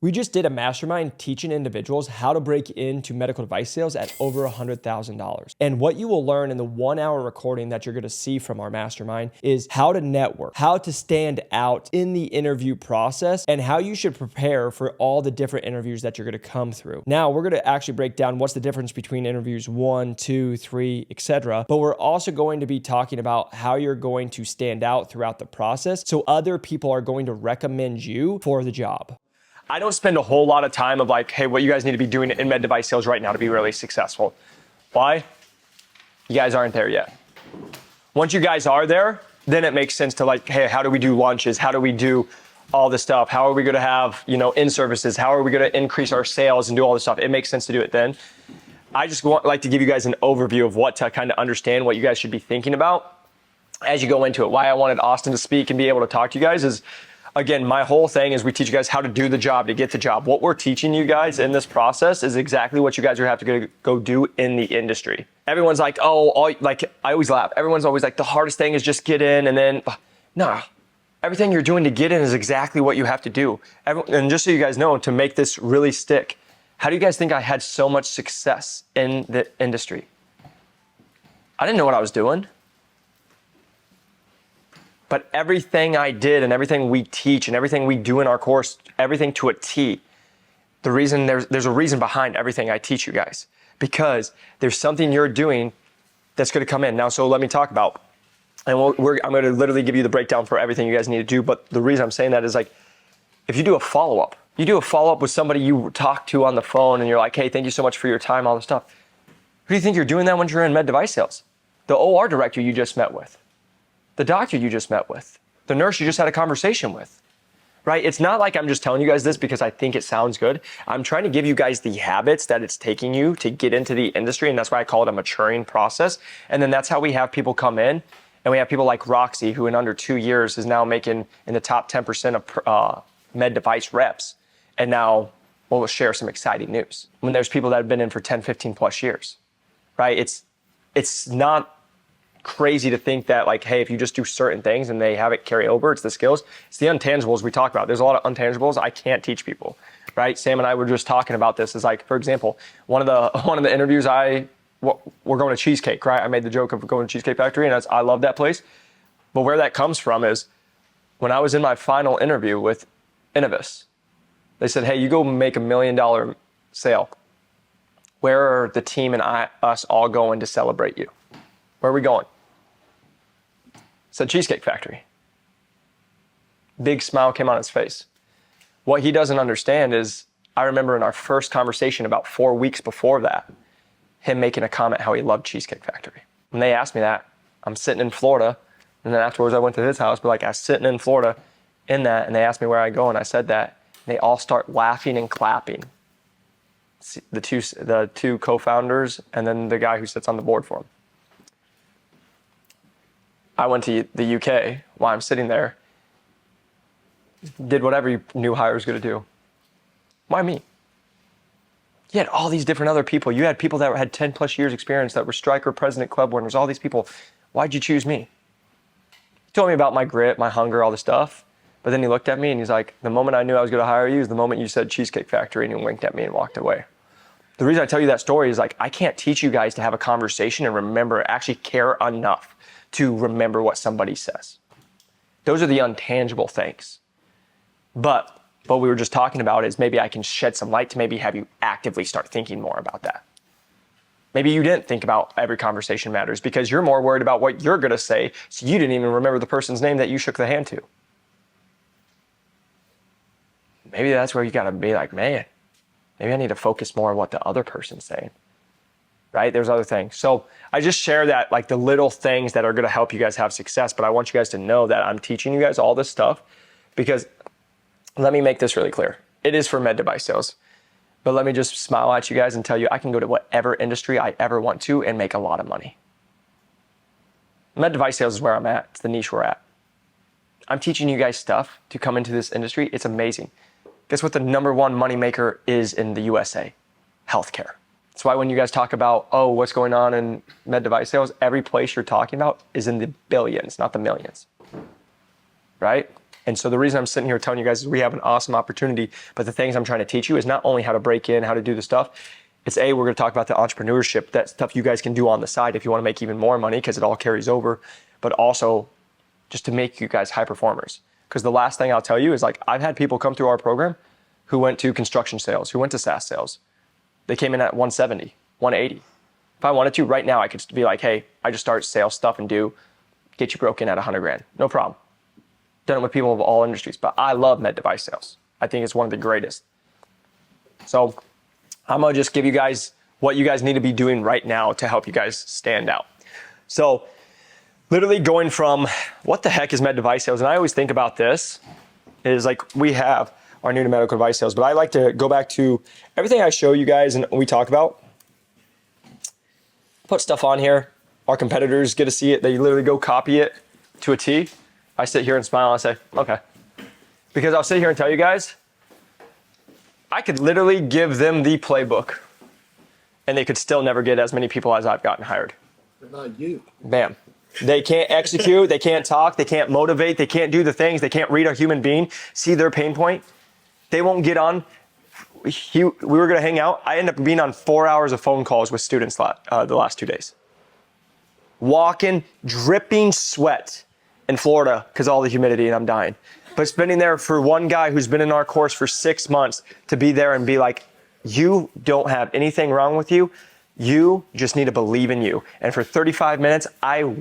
We just did a mastermind teaching individuals how to break into medical device sales at over $100,000. And what you will learn in the 1-hour recording that you're gonna see from our mastermind is how to network, how to stand out in the interview process, and how you should prepare for all the different interviews that you're gonna come through. Now, we're gonna actually break down what's the difference between interviews 1, 2, 3, etc. But we're also going to be talking about how you're going to stand out throughout the process so other people are going to recommend you for the job. I don't spend a whole lot of time of like, hey, what you guys need to be doing in med device sales right now to be really successful. Why? You guys aren't there yet. Once you guys are there, then it makes sense to like, hey, how do we do lunches? How do we do all this stuff? How are we gonna have, in-services? How are we gonna increase our sales and do all this stuff? It makes sense to do it then. I just like to give you guys an overview of what to kind of understand what you guys should be thinking about as you go into it. Why I wanted Austin to speak and be able to talk to you guys is, again, my whole thing is we teach you guys how to do the job, to get the job. What we're teaching you guys in this process is exactly what you guys are have to go do in the industry. Everyone's like, I always laugh. Everyone's always like, the hardest thing is just get in and then, nah. Everything you're doing to get in is exactly what you have to do. And just so you guys know, to make this really stick, how do you guys think I had so much success in the industry? I didn't know what I was doing. But everything I did and everything we teach and everything we do in our course, everything to a T, the reason there's a reason behind everything I teach you guys, because there's something you're doing that's going to come in. Now, so let me talk about, and I'm going to literally give you the breakdown for everything you guys need to do. But the reason I'm saying that is like, if you do a follow-up, with somebody you talk to on the phone and you're like, hey, thank you so much for your time, all this stuff. Who do you think you're doing that when you're in med device sales? The OR director you just met with. The doctor you just met with, the nurse you just had a conversation with, right? It's not like I'm just telling you guys this because I think it sounds good. I'm trying to give you guys the habits that it's taking you to get into the industry, and that's why I call it a maturing process. And then that's how we have people come in, and we have people like Roxy, who in under 2 years is now making in the top 10% of med device reps. And now we'll share some exciting news. When there's people that have been in for 10, 15 plus years, right? It's not crazy to think that like, hey, if you just do certain things and they have it carry over, it's the skills. It's the intangibles we talk about. There's a lot of intangibles I can't teach people, right? Sam and I were just talking about this. Is like, for example, one of the interviews we're going to Cheesecake, right? I made the joke of going to Cheesecake Factory, and I love that place. But where that comes from is when I was in my final interview with Innovis, they said, hey, you go make $1 million sale. Where are the team and us all going to celebrate you? Where are we going? Said Cheesecake Factory. Big smile came on his face. What he doesn't understand is, I remember in our first conversation about 4 weeks before that, him making a comment how he loved Cheesecake Factory. When they asked me that, I'm sitting in Florida, and then afterwards I went to his house, but like I was sitting in Florida in that, and they asked me where I go, and I said that, and they all start laughing and clapping. The two co-founders, and then the guy who sits on the board for him. I went to the UK while I'm sitting there, did whatever you knew hire was going to do. Why me? You had all these different other people. You had people that had 10 plus years experience that were striker, president, club winners, all these people. Why'd you choose me? He told me about my grit, my hunger, all the stuff. But then he looked at me and he's like, the moment I knew I was going to hire you is the moment you said Cheesecake Factory, and he winked at me and walked away. The reason I tell you that story is like, I can't teach you guys to have a conversation and remember, actually care enough to remember what somebody says. Those are the intangible things. But what we were just talking about is maybe I can shed some light to maybe have you actively start thinking more about that. Maybe you didn't think about every conversation matters because you're more worried about what you're gonna say, so you didn't even remember the person's name that you shook the hand to. Maybe that's where you gotta be like, man, maybe I need to focus more on what the other person's saying. Right? There's other things. So I just share that, like the little things that are going to help you guys have success. But I want you guys to know that I'm teaching you guys all this stuff because let me make this really clear. It is for med device sales. But let me just smile at you guys and tell you I can go to whatever industry I ever want to and make a lot of money. Med device sales is where I'm at. It's the niche we're at. I'm teaching you guys stuff to come into this industry. It's amazing. Guess what the #1 moneymaker is in the USA? Healthcare. That's why when you guys talk about, oh, what's going on in med device sales, every place you're talking about is in the billions, not the millions, right? And so the reason I'm sitting here telling you guys is we have an awesome opportunity, but the things I'm trying to teach you is not only how to break in, how to do the stuff. It's we're going to talk about the entrepreneurship, that stuff you guys can do on the side if you want to make even more money because it all carries over, but also just to make you guys high performers. Because the last thing I'll tell you is like, I've had people come through our program who went to construction sales, who went to SaaS sales. They came in at 170, 180. If I wanted to right now, I could be like, hey, I just start sales stuff and get you broken at 100 grand. No problem. Done it with people of all industries, but I love med device sales. I think it's one of the greatest. So I'm gonna just give you guys what you guys need to be doing right now to help you guys stand out. So literally going from what the heck is med device sales? And I always think about this is like we have our new to medical device sales, but I like to go back to everything I show you guys and we talk about. Put stuff on here. Our competitors get to see it. They literally go copy it to a T. I sit here and smile and I say, okay. Because I'll sit here and tell you guys, I could literally give them the playbook and they could still never get as many people as I've gotten hired. They're not you. Bam. They can't execute, they can't talk, they can't motivate, they can't do the things, they can't read a human being, see their pain point. They won't get on. We were gonna hang out. I ended up being on 4 hours of phone calls with students the last 2 days. Walking, dripping sweat in Florida because all the humidity and I'm dying. But spending there for one guy who's been in our course for 6 months to be there and be like, you don't have anything wrong with you. You just need to believe in you. And for 35 minutes, I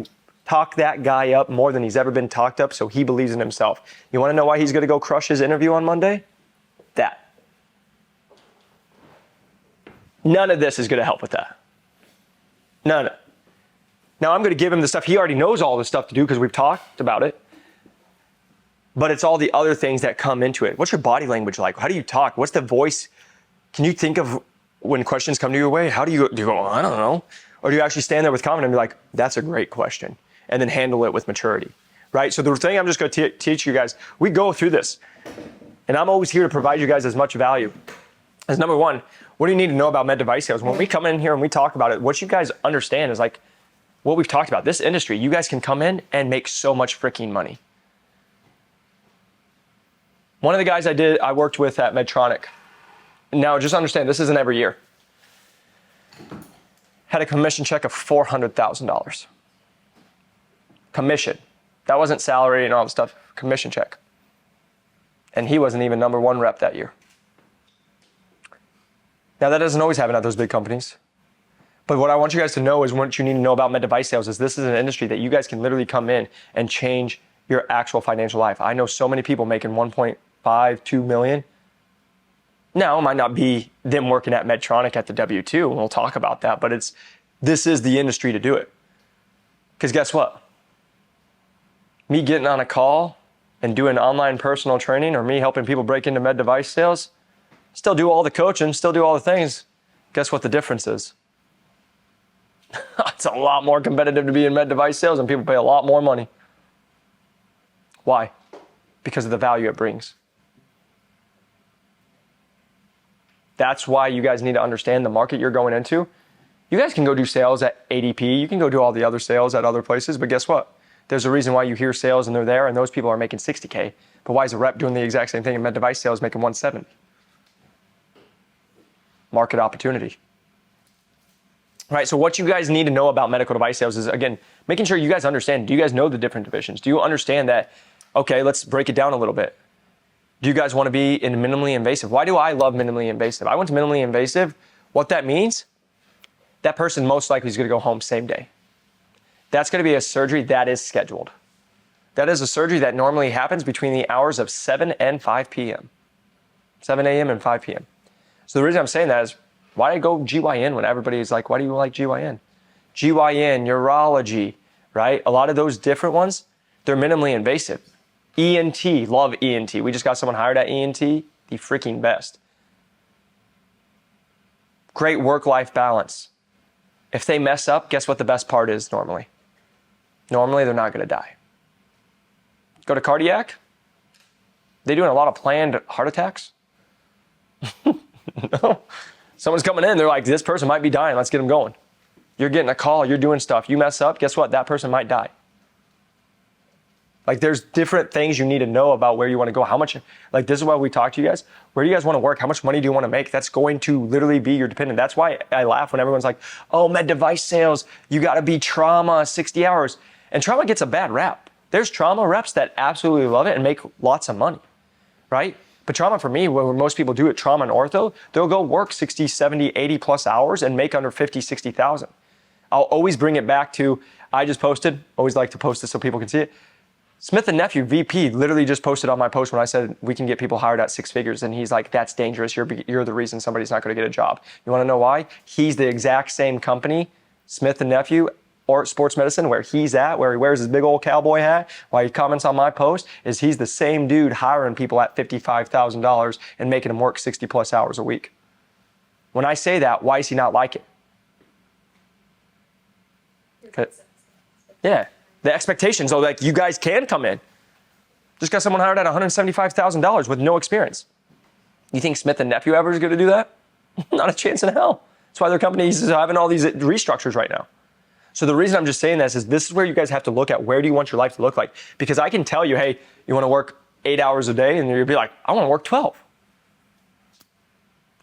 talk that guy up more than he's ever been talked up so he believes in himself. You want to know why he's going to go crush his interview on Monday? That. None of this is going to help with that. None. Now I'm going to give him the stuff. He already knows all the stuff to do because we've talked about it. But it's all the other things that come into it. What's your body language like? How do you talk? What's the voice? Can you think of when questions come to your way? How do you go, I don't know? Or do you actually stand there with confidence and be like, that's a great question, and then handle it with maturity, right? So the thing I'm just going to teach you guys, we go through this, and I'm always here to provide you guys as much value as number one. What do you need to know about med device sales? When we come in here and we talk about it, what you guys understand is like what we've talked about. This industry, you guys can come in and make so much freaking money. One of the guys I worked with at Medtronic. Now, just understand, this isn't every year. Had a commission check of $400,000. Commission. That wasn't salary and all the stuff. Commission check. And he wasn't even number one rep that year. Now, that doesn't always happen at those big companies. But what I want you guys to know is what you need to know about med device sales is this is an industry that you guys can literally come in and change your actual financial life. I know so many people making 1.5, 2 million. Now, it might not be them working at Medtronic at the W-2, and we'll talk about that, but this is the industry to do it. Because guess what? Me getting on a call and doing online personal training or me helping people break into med device sales, still do all the coaching, still do all the things. Guess what the difference is? It's a lot more competitive to be in med device sales and people pay a lot more money. Why? Because of the value it brings. That's why you guys need to understand the market you're going into. You guys can go do sales at ADP. You can go do all the other sales at other places, but guess what? There's a reason why you hear sales and they're there and those people are making 60K. But why is a rep doing the exact same thing in med device sales making 170? Market opportunity. All right, so what you guys need to know about medical device sales is, again, making sure you guys understand. Do you guys know the different divisions? Do you understand that, okay, let's break it down a little bit. Do you guys want to be in minimally invasive? Why do I love minimally invasive? I went to minimally invasive. What that means, that person most likely is going to go home same day. That's going to be a surgery that is scheduled. That is a surgery that normally happens between the hours of 7 and 5 p.m. 7 a.m. and 5 p.m. So the reason I'm saying that is, why go GYN when everybody's like, why do you like GYN? GYN, urology, right? A lot of those different ones, they're minimally invasive. ENT, love ENT. We just got someone hired at ENT, the freaking best. Great work-life balance. If they mess up, guess what the best part is normally? Normally, they're not going to die. Go to cardiac. They doing a lot of planned heart attacks? No. Someone's coming in, they're like, this person might be dying, let's get them going. You're getting a call, you're doing stuff. You mess up, guess what? That person might die. Like there's different things you need to know about where you want to go. How much, like this is why we talk to you guys. Where do you guys want to work? How much money do you want to make? That's going to literally be your dependent. That's why I laugh when everyone's like, oh, med device sales, you got to be trauma 60 hours. And trauma gets a bad rap. There's trauma reps that absolutely love it and make lots of money, right? But trauma for me, where most people do it, trauma and ortho, they'll go work 60, 70, 80 plus hours and make under 50, 60,000. I'll always bring it back to, I just posted, always like to post this so people can see it. Smith & Nephew VP literally just posted on my post when I said we can get people hired at 6 figures, and he's like, that's dangerous. You're the reason somebody's not going to get a job. You want to know why? He's the exact same company, Smith & Nephew, or sports medicine, where he's at, where he wears his big old cowboy hat, why he comments on my post, is he's the same dude hiring people at $55,000 and making them work 60 plus hours a week. When I say that, why does he not like it? Yeah. The expectations, so like you guys can come in. Just got someone hired at $175,000 with no experience. You think Smith & Nephew ever is going to do that? Not a chance in hell. That's why their company is having all these restructures right now. So the reason I'm just saying this is where you guys have to look at, where do you want your life to look like? Because I can tell you, hey, you want to work 8 hours a day, and you'll be like, I want to work 12.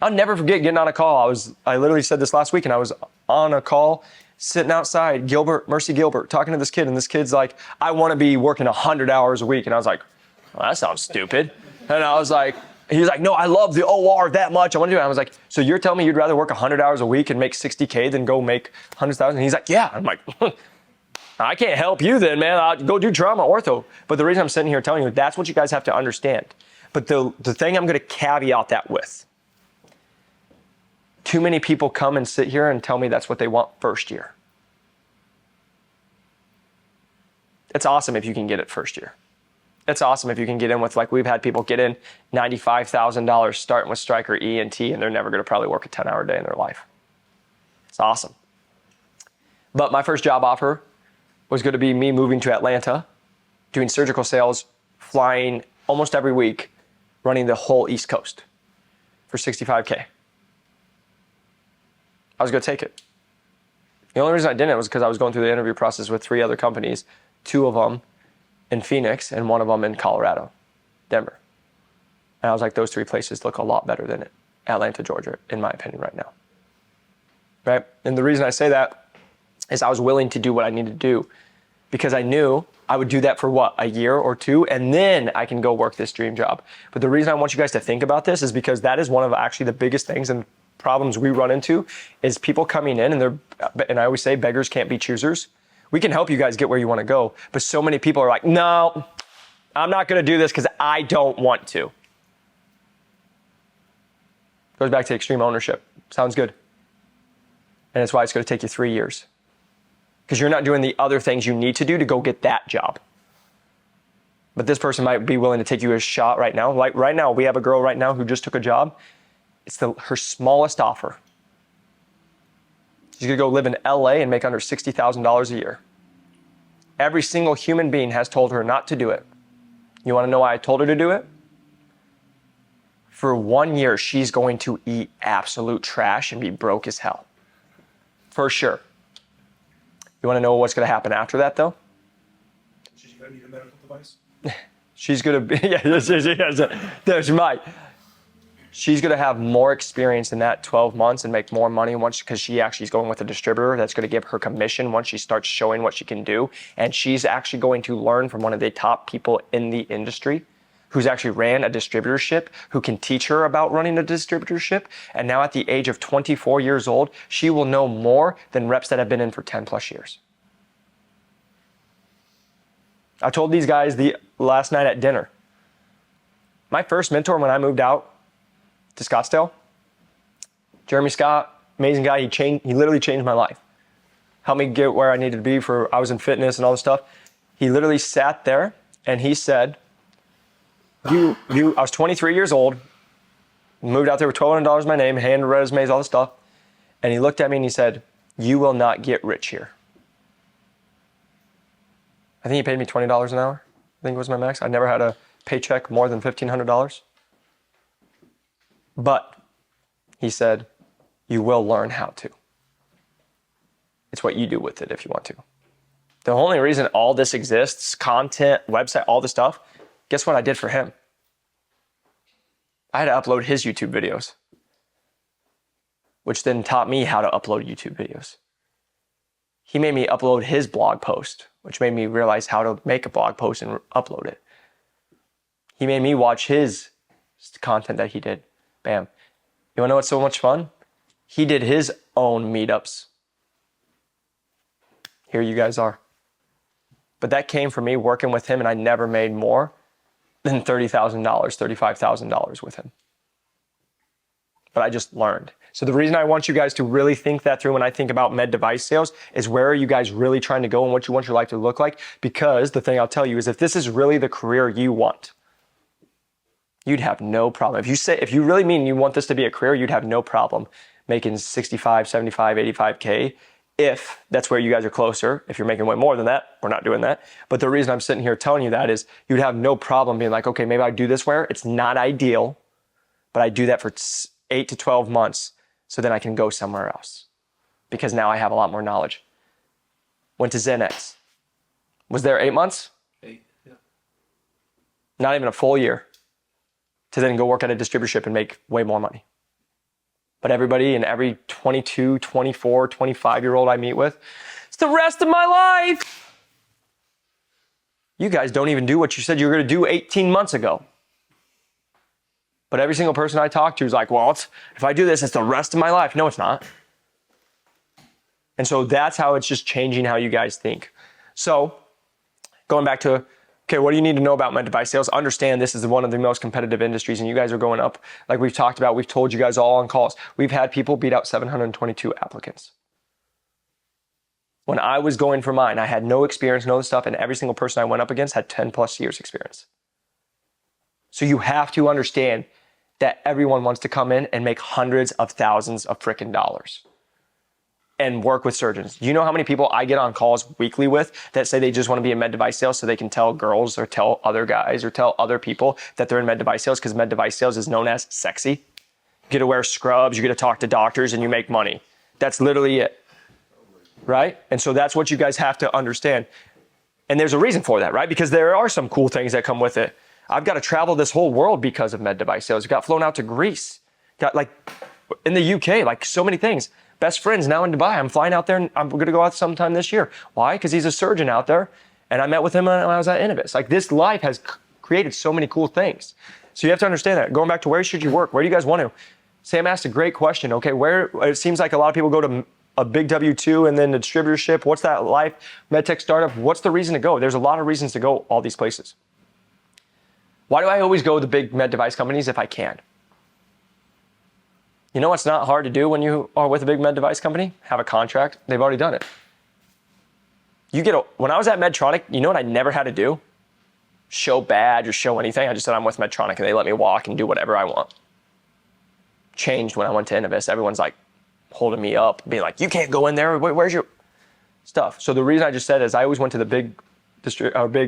I'll never forget getting on a call. I literally said this last week, and I was on a call sitting outside, Mercy Gilbert, talking to this kid, and this kid's like, I want to be working 100 hours a week. And I was like, well, that sounds stupid. And I was like, he was like, no, I love the OR that much. I want to do it. I was like, so you're telling me you'd rather work 100 hours a week and make 60K than go make 100,000? And he's like, yeah. I'm like, I can't help you then, man. I'll go do trauma ortho. But the reason I'm sitting here telling you, that's what you guys have to understand. But the thing I'm going to caveat that with, too many people come and sit here and tell me that's what they want first year. It's awesome if you can get it first year. It's awesome if you can get in with, like we've had people get in $95,000 starting with Stryker ENT, and they're never going to probably work a 10-hour day in their life. It's awesome. But my first job offer was going to be me moving to Atlanta, doing surgical sales, flying almost every week, running the whole East Coast for $65K. I was going to take it. The only reason I didn't was because I was going through the interview process with 3 other companies, 2 of them in Phoenix and 1 of them in Colorado, Denver. And I was like, those 3 places look a lot better than Atlanta, Georgia, in my opinion right now. Right? And the reason I say that is I was willing to do what I needed to do because I knew I would do that for what, a year or 2, and then I can go work this dream job. But the reason I want you guys to think about this is because that is one of actually the biggest things and problems we run into is people coming in and I always say beggars can't be choosers. We can help you guys get where you want to go, but so many people are like, no, I'm not going to do this because I don't want to. Goes back to extreme ownership. Sounds good. And that's why it's going to take you 3 years because you're not doing the other things you need to do to go get that job. But this person might be willing to take you a shot right now. Like right now, we have a girl right now who just took a job. It's her smallest offer. She's going to go live in LA and make under $60,000 a year. Every single human being has told her not to do it. You want to know why I told her to do it? For 1 year, she's going to eat absolute trash and be broke as hell. For sure. You want to know what's going to happen after that, though? She's going to need a medical device? She's going to be, there's my. She's going to have more experience in that 12 months and make more money because she actually is going with a distributor that's going to give her commission once she starts showing what she can do. And she's actually going to learn from one of the top people in the industry who's actually ran a distributorship, who can teach her about running a distributorship. And now at the age of 24 years old, she will know more than reps that have been in for 10 plus years. I told these guys last night at dinner, my first mentor when I moved out to Scottsdale, Jeremy Scott, amazing guy. He literally changed my life. Helped me get where I needed to be I was in fitness and all this stuff. He literally sat there and he said, I was 23 years old, moved out there with $1,200 my name, hand resumes, all this stuff. And he looked at me and he said, you will not get rich here. I think he paid me $20 an hour. I think it was my max. I never had a paycheck more than $1,500. But he said, you will learn how to. It's what you do with it if you want to. The only reason all this exists, content, website, all this stuff, guess what I did for him? I had to upload his YouTube videos, which then taught me how to upload YouTube videos. He made me upload his blog post, which made me realize how to make a blog post and upload it. He made me watch his content that he did. Bam. You wanna know what's so much fun? He did his own meetups. Here you guys are. But that came from me working with him, and I never made more than $30,000, $35,000 with him. But I just learned. So the reason I want you guys to really think that through when I think about med device sales is where are you guys really trying to go and what you want your life to look like? Because the thing I'll tell you is if this is really the career you want, you'd have no problem. If you really mean you want this to be a career, you'd have no problem making 65, 75, 85K. If that's where you guys are closer. If you're making way more than that, we're not doing that. But the reason I'm sitting here telling you that is you'd have no problem being like, okay, maybe I do this where it's not ideal, but I do that for 8 to 12 months so then I can go somewhere else because now I have a lot more knowledge. Went to Xenex. Was there 8 months? 8, yeah. Not even a full year to then go work at a distributorship and make way more money. But everybody and every 22, 24, 25-year-old I meet with, it's the rest of my life. You guys don't even do what you said you were going to do 18 months ago. But every single person I talk to is like, well, if I do this, it's the rest of my life. No, it's not. And so that's how it's just changing how you guys think. So going back to, okay, what do you need to know about med device sales? Understand this is one of the most competitive industries and you guys are going up. Like we've talked about, we've told you guys all on calls. We've had people beat out 722 applicants. When I was going for mine, I had no experience, no stuff, and every single person I went up against had 10 plus years experience. So you have to understand that everyone wants to come in and make hundreds of thousands of freaking dollars and work with surgeons. Do you know how many people I get on calls weekly with that say they just want to be in med device sales so they can tell girls or tell other guys or tell other people that they're in med device sales because med device sales is known as sexy. You get to wear scrubs, you get to talk to doctors, and you make money. That's literally it, right? And so that's what you guys have to understand. And there's a reason for that, right? Because there are some cool things that come with it. I've got to travel this whole world because of med device sales. Got flown out to Greece. Got like in the UK, like so many things. Best friends now in Dubai. I'm flying out there and I'm going to go out sometime this year. Why? Because he's a surgeon out there. And I met with him when I was at Innovis. Like this life has created so many cool things. So you have to understand that. Going back to where should you work? Where do you guys want to? Sam asked a great question. Okay, where it seems like a lot of people go to a big W-2 and then the distributorship. What's that life? MedTech startup. What's the reason to go? There's a lot of reasons to go all these places. Why do I always go to the big med device companies if I can? You know what's not hard to do when you are with a big med device company? Have a contract. They've already done it. When I was at Medtronic, you know what I never had to do? Show badge or show anything. I just said I'm with Medtronic and they let me walk and do whatever I want. Changed when I went to Innovis. Everyone's like holding me up, being like, you can't go in there. Where's your stuff? So the reason I just said is I always went to the big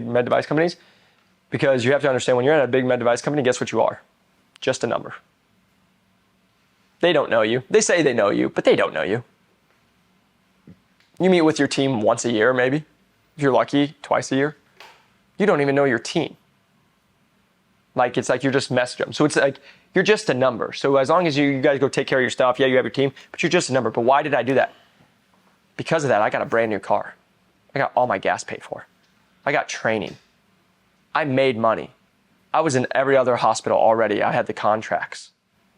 med device companies because you have to understand when you're in a big med device company, guess what you are? Just a number. They don't know you. They say they know you, but they don't know you. You meet with your team once a year, maybe. If you're lucky, twice a year. You don't even know your team. Like, it's like you're just messaging them. So it's like, you're just a number. So as long as you guys go take care of your stuff, yeah, you have your team, but you're just a number. But why did I do that? Because of that, I got a brand new car. I got all my gas paid for. I got training. I made money. I was in every other hospital already. I had the contracts.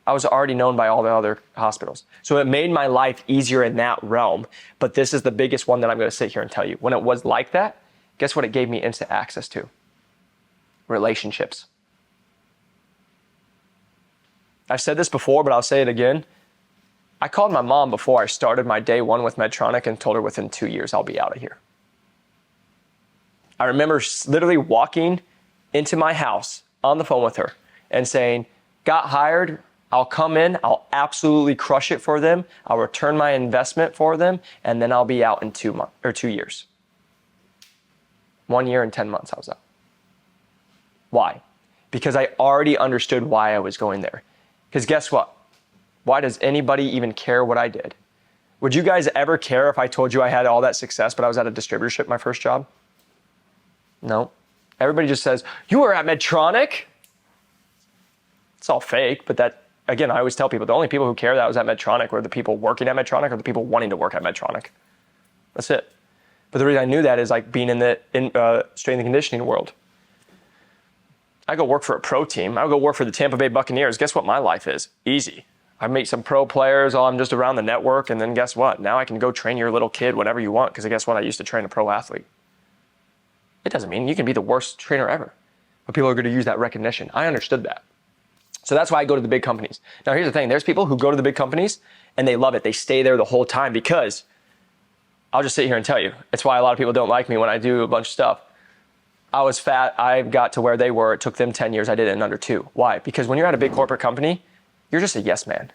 I was already known by all the other hospitals. So it made my life easier in that realm. But this is the biggest one that I'm going to sit here and tell you. When it was like that, guess what it gave me instant access to? Relationships. I've said this before, but I'll say it again. I called my mom before I started my day one with Medtronic and told her within 2 years I'll be out of here. I remember literally walking into my house on the phone with her and saying, got hired, I'll come in, I'll absolutely crush it for them, I'll return my investment for them, and then I'll be out in 2 years. 1 year and 10 months I was out. Why? Because I already understood why I was going there. Because guess what? Why does anybody even care what I did? Would you guys ever care if I told you I had all that success, but I was at a distributorship my first job? No. Everybody just says, you were at Medtronic? It's all fake, but that, again, I always tell people, the only people who care that I was at Medtronic were the people working at Medtronic or the people wanting to work at Medtronic. That's it. But the reason I knew that is like being in the strength and conditioning world. I go work for a pro team. I go work for the Tampa Bay Buccaneers. Guess what my life is? Easy. I meet some pro players while I'm just around the network, and then guess what? Now I can go train your little kid whenever you want, because guess what? I used to train a pro athlete. It doesn't mean you can be the worst trainer ever, but people are going to use that recognition. I understood that. So that's why I go to the big companies. Now here's the thing. There's people who go to the big companies and they love it. They stay there the whole time because I'll just sit here and tell you. It's why a lot of people don't like me when I do a bunch of stuff. I was fat. I got to where they were. It took them 10 years. I did it in under 2. Why? Because when you're at a big corporate company, you're just a yes man.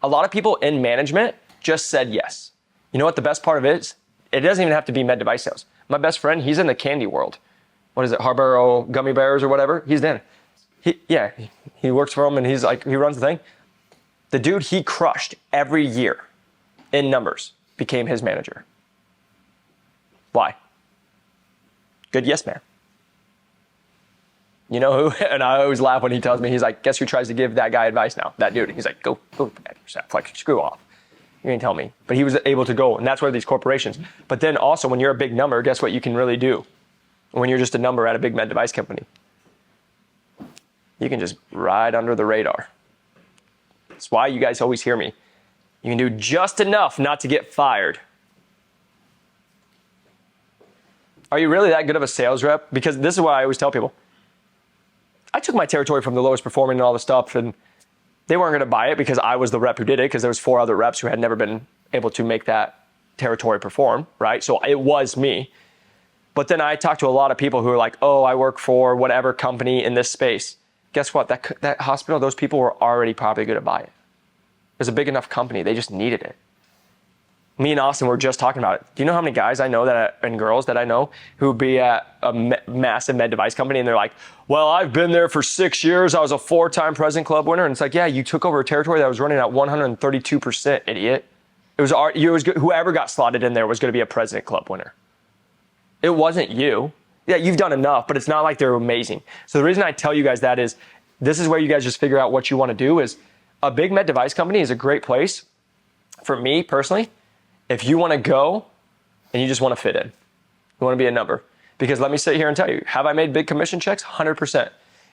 A lot of people in management just said yes. You know what the best part of it is? It doesn't even have to be med device sales. My best friend, he's in the candy world. What is it? Harborough Gummy Bears or whatever? He's in. He works for him and he's like, he runs the thing. The dude he crushed every year in numbers became his manager. Why? Good yes man. You know who? And I always laugh when he tells me, he's like, guess who tries to give that guy advice now? That dude. He's like, go at yourself. Like, screw off. You didn't tell me. But he was able to go, and that's where these corporations. But then also, when you're a big number, guess what you can really do? When you're just a number at a big med device company, you can just ride under the radar. That's why you guys always hear me. You can do just enough not to get fired. Are you really that good of a sales rep? Because this is what I always tell people. I took my territory from the lowest performing and all the stuff, and they weren't going to buy it because I was the rep who did it, because there was 4 other reps who had never been able to make that territory perform, right? So it was me. But then I talked to a lot of people who are like, oh, I work for whatever company in this space. Guess what? That hospital, those people were already probably going to buy it. It was a big enough company. They just needed it. Me and Austin were just talking about it. Do you know how many guys I know and girls that I know who would be at a massive med device company and they're like, well, I've been there for 6 years. I was a 4-time President Club winner. And it's like, yeah, you took over a territory that was running at 132%, idiot. It was whoever got slotted in there was going to be a President Club winner. It wasn't you. Yeah, you've done enough, but it's not like they're amazing. So the reason I tell you guys that is, this is where you guys just figure out what you want to do. Is a big med device company is a great place for me personally. If you want to go and you just want to fit in, you want to be a number. Because let me sit here and tell you, have I made big commission checks? 100%.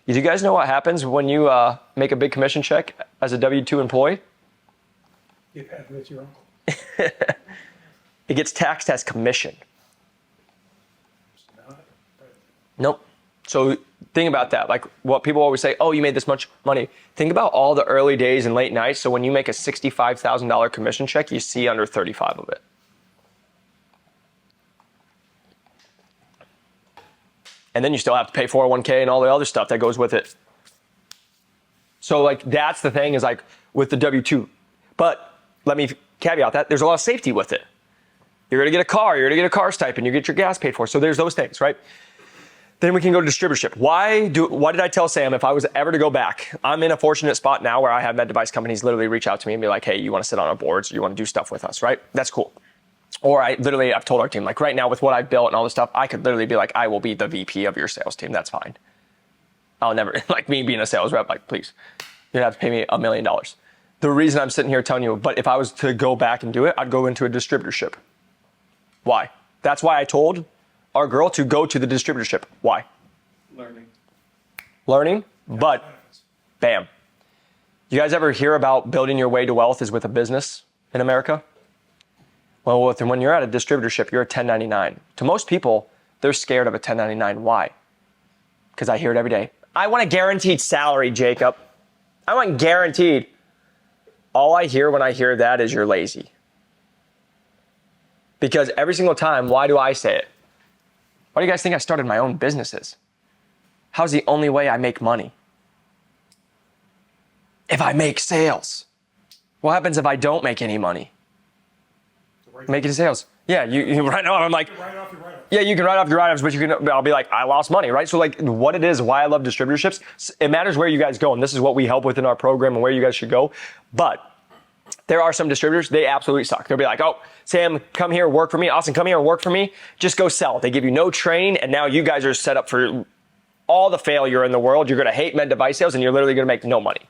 Do you guys know what happens when you make a big commission check as a W-2 employee? You have with your uncle. It gets taxed as commission. Nope. So think about that. Like what people always say, oh, you made this much money. Think about all the early days and late nights. So when you make a $65,000 commission check, you see under 35 of it. And then you still have to pay 401k and all the other stuff that goes with it. So like that's the thing is like with the W-2. But let me caveat that there's a lot of safety with it. You're going to get a car. You're going to get a car stipend. You get your gas paid for. So there's those things, right? Then we can go to distributorship. Why did I tell Sam if I was ever to go back? I'm in a fortunate spot now where I have med device companies literally reach out to me and be like, hey, you want to sit on our boards? You want to do stuff with us, right? That's cool. Or I've told our team, like right now with what I've built and all this stuff, I could literally be like, I will be the VP of your sales team. That's fine. I'll never, like me being a sales rep, like please, you'd have to pay me $1 million. The reason I'm sitting here telling you, but if I was to go back and do it, I'd go into a distributorship. Why? That's why I told our girl to go to the distributorship. Why? Learning, but bam. You guys ever hear about building your way to wealth is with a business in America? Well, when you're at a distributorship, you're a 1099. To most people, they're scared of a 1099. Why? Because I hear it every day. I want a guaranteed salary, Jacob. I want guaranteed. All I hear when I hear that is you're lazy. Because every single time, why do I say it? Why do you guys think I started my own businesses? How's the only way I make money? If I make sales. What happens if I don't make any money? Make it sales. Yeah, you right now I'm like, yeah, you can write off your write-offs, but I'll be like, I lost money, right? So like what it is, why I love distributorships, it matters where you guys go. And this is what we help with in our program and where you guys should go. But There are some distributors, they absolutely suck. They'll be like, oh, Sam, come here, work for me. Austin, come here and work for me. Just go sell. They give you no training, and now you guys are set up for all the failure in the world. You're going to hate med device sales, and you're literally going to make no money.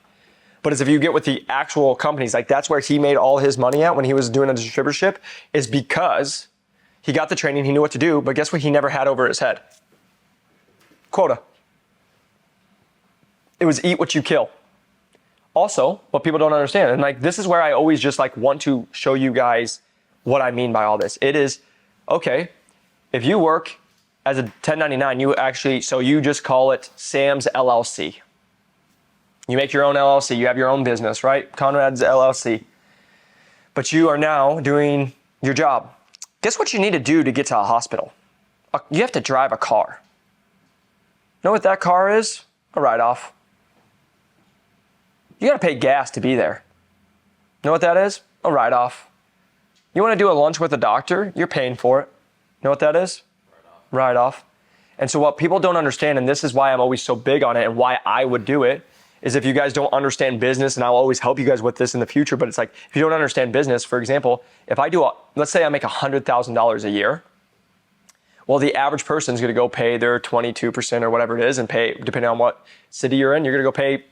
But as if you get with the actual companies, like that's where he made all his money at when he was doing a distributorship, is because he got the training, he knew what to do, but guess what he never had over his head? Quota. It was eat what you kill. Also, what people don't understand, and like this is where I always just like want to show you guys what I mean by all this. It is, okay, if you work as a 1099, you just call it Sam's LLC. You make your own LLC, you have your own business, right? Conrad's LLC. But you are now doing your job. Guess what you need to do to get to a hospital? You have to drive a car. Know what that car is? A write-off. You gotta pay gas to be there. Know what that is? A write-off. You wanna do a lunch with a doctor? You're paying for it. Know what that is? Write-off. And so what people don't understand, and this is why I'm always so big on it and why I would do it, is if you guys don't understand business, and I'll always help you guys with this in the future, but it's like, if you don't understand business, for example, if I do, let's say I make $100,000 a year, well, the average person is gonna go pay their 22% or whatever it is and pay, depending on what city you're in, you're gonna go pay.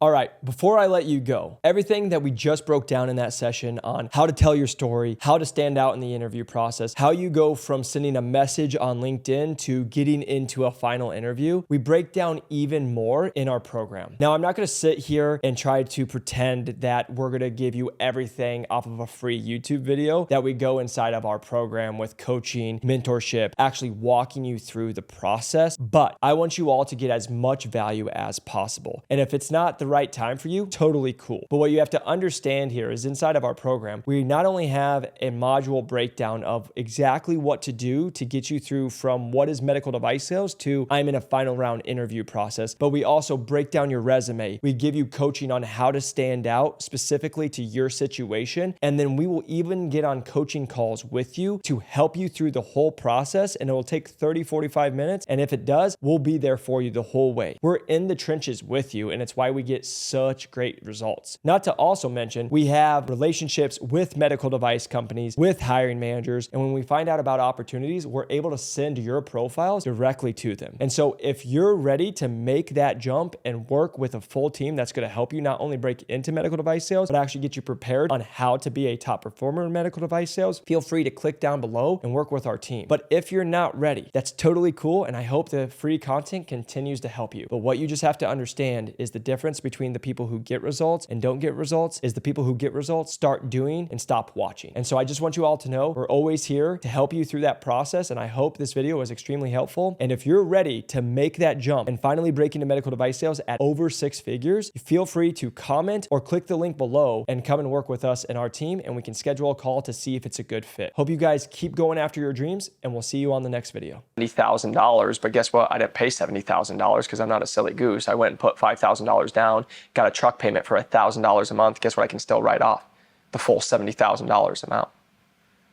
All right, before I let you go, everything that we just broke down in that session on how to tell your story, how to stand out in the interview process, how you go from sending a message on LinkedIn to getting into a final interview, we break down even more in our program. Now, I'm not gonna sit here and try to pretend that we're gonna give you everything off of a free YouTube video that we go inside of our program with coaching, mentorship, actually walking you through the process, but I want you all to get as much value as possible. And if it's not the right time for you, totally cool. But what you have to understand here is inside of our program, we not only have a module breakdown of exactly what to do to get you through from what is medical device sales to I'm in a final round interview process, but we also break down your resume. We give you coaching on how to stand out specifically to your situation. And then we will even get on coaching calls with you to help you through the whole process. And it will take 30, 45 minutes. And if it does, we'll be there for you the whole way. We're in the trenches with you. And it's why we get such great results. Not to also mention, we have relationships with medical device companies, with hiring managers. And when we find out about opportunities, we're able to send your profiles directly to them. And so if you're ready to make that jump and work with a full team that's going to help you not only break into medical device sales, but actually get you prepared on how to be a top performer in medical device sales, feel free to click down below and work with our team. But if you're not ready, that's totally cool. And I hope the free content continues to help you. But what you just have to understand is the difference between the people who get results and don't get results is the people who get results start doing and stop watching. And so I just want you all to know we're always here to help you through that process. And I hope this video was extremely helpful. And if you're ready to make that jump and finally break into medical device sales at over 6 figures, feel free to comment or click the link below and come and work with us and our team. And we can schedule a call to see if it's a good fit. Hope you guys keep going after your dreams, and we'll see you on the next video. $70,000, but guess what? I didn't pay $70,000 because I'm not a silly goose. I went and put $5,000 down, got a truck payment for $1,000 a month. Guess what? I can still write off the full $70,000 amount.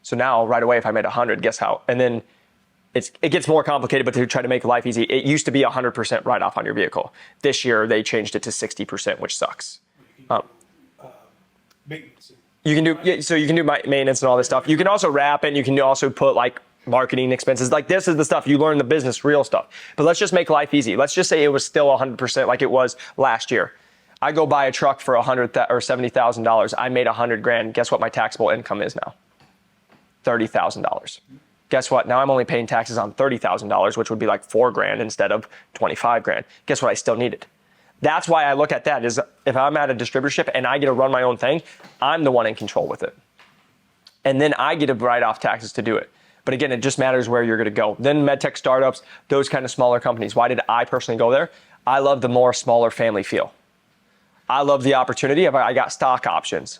So now right away, if I made 100, guess how? And then it gets more complicated, but to try to make life easy, it used to be 100% write off on your vehicle. This year they changed it to 60%, which sucks. Maintenance. You can do, so you can do maintenance and all this stuff. You can also wrap it. You can also put like marketing expenses. Like this is the stuff you learn the business, real stuff. But let's just make life easy. Let's just say it was still 100% like it was last year. I go buy a truck for $100,000 or $70,000. I made $100,000. Guess what my taxable income is now? $30,000. Guess what? Now I'm only paying taxes on $30,000, which would be like $4,000 instead of $25,000. Guess what? I still need it. That's why I look at that is if I'm at a distributorship and I get to run my own thing, I'm the one in control with it. And then I get to write off taxes to do it. But again, it just matters where you're going to go. Then medtech startups, those kind of smaller companies. Why did I personally go there? I love the more smaller family feel. I love the opportunity of I got stock options.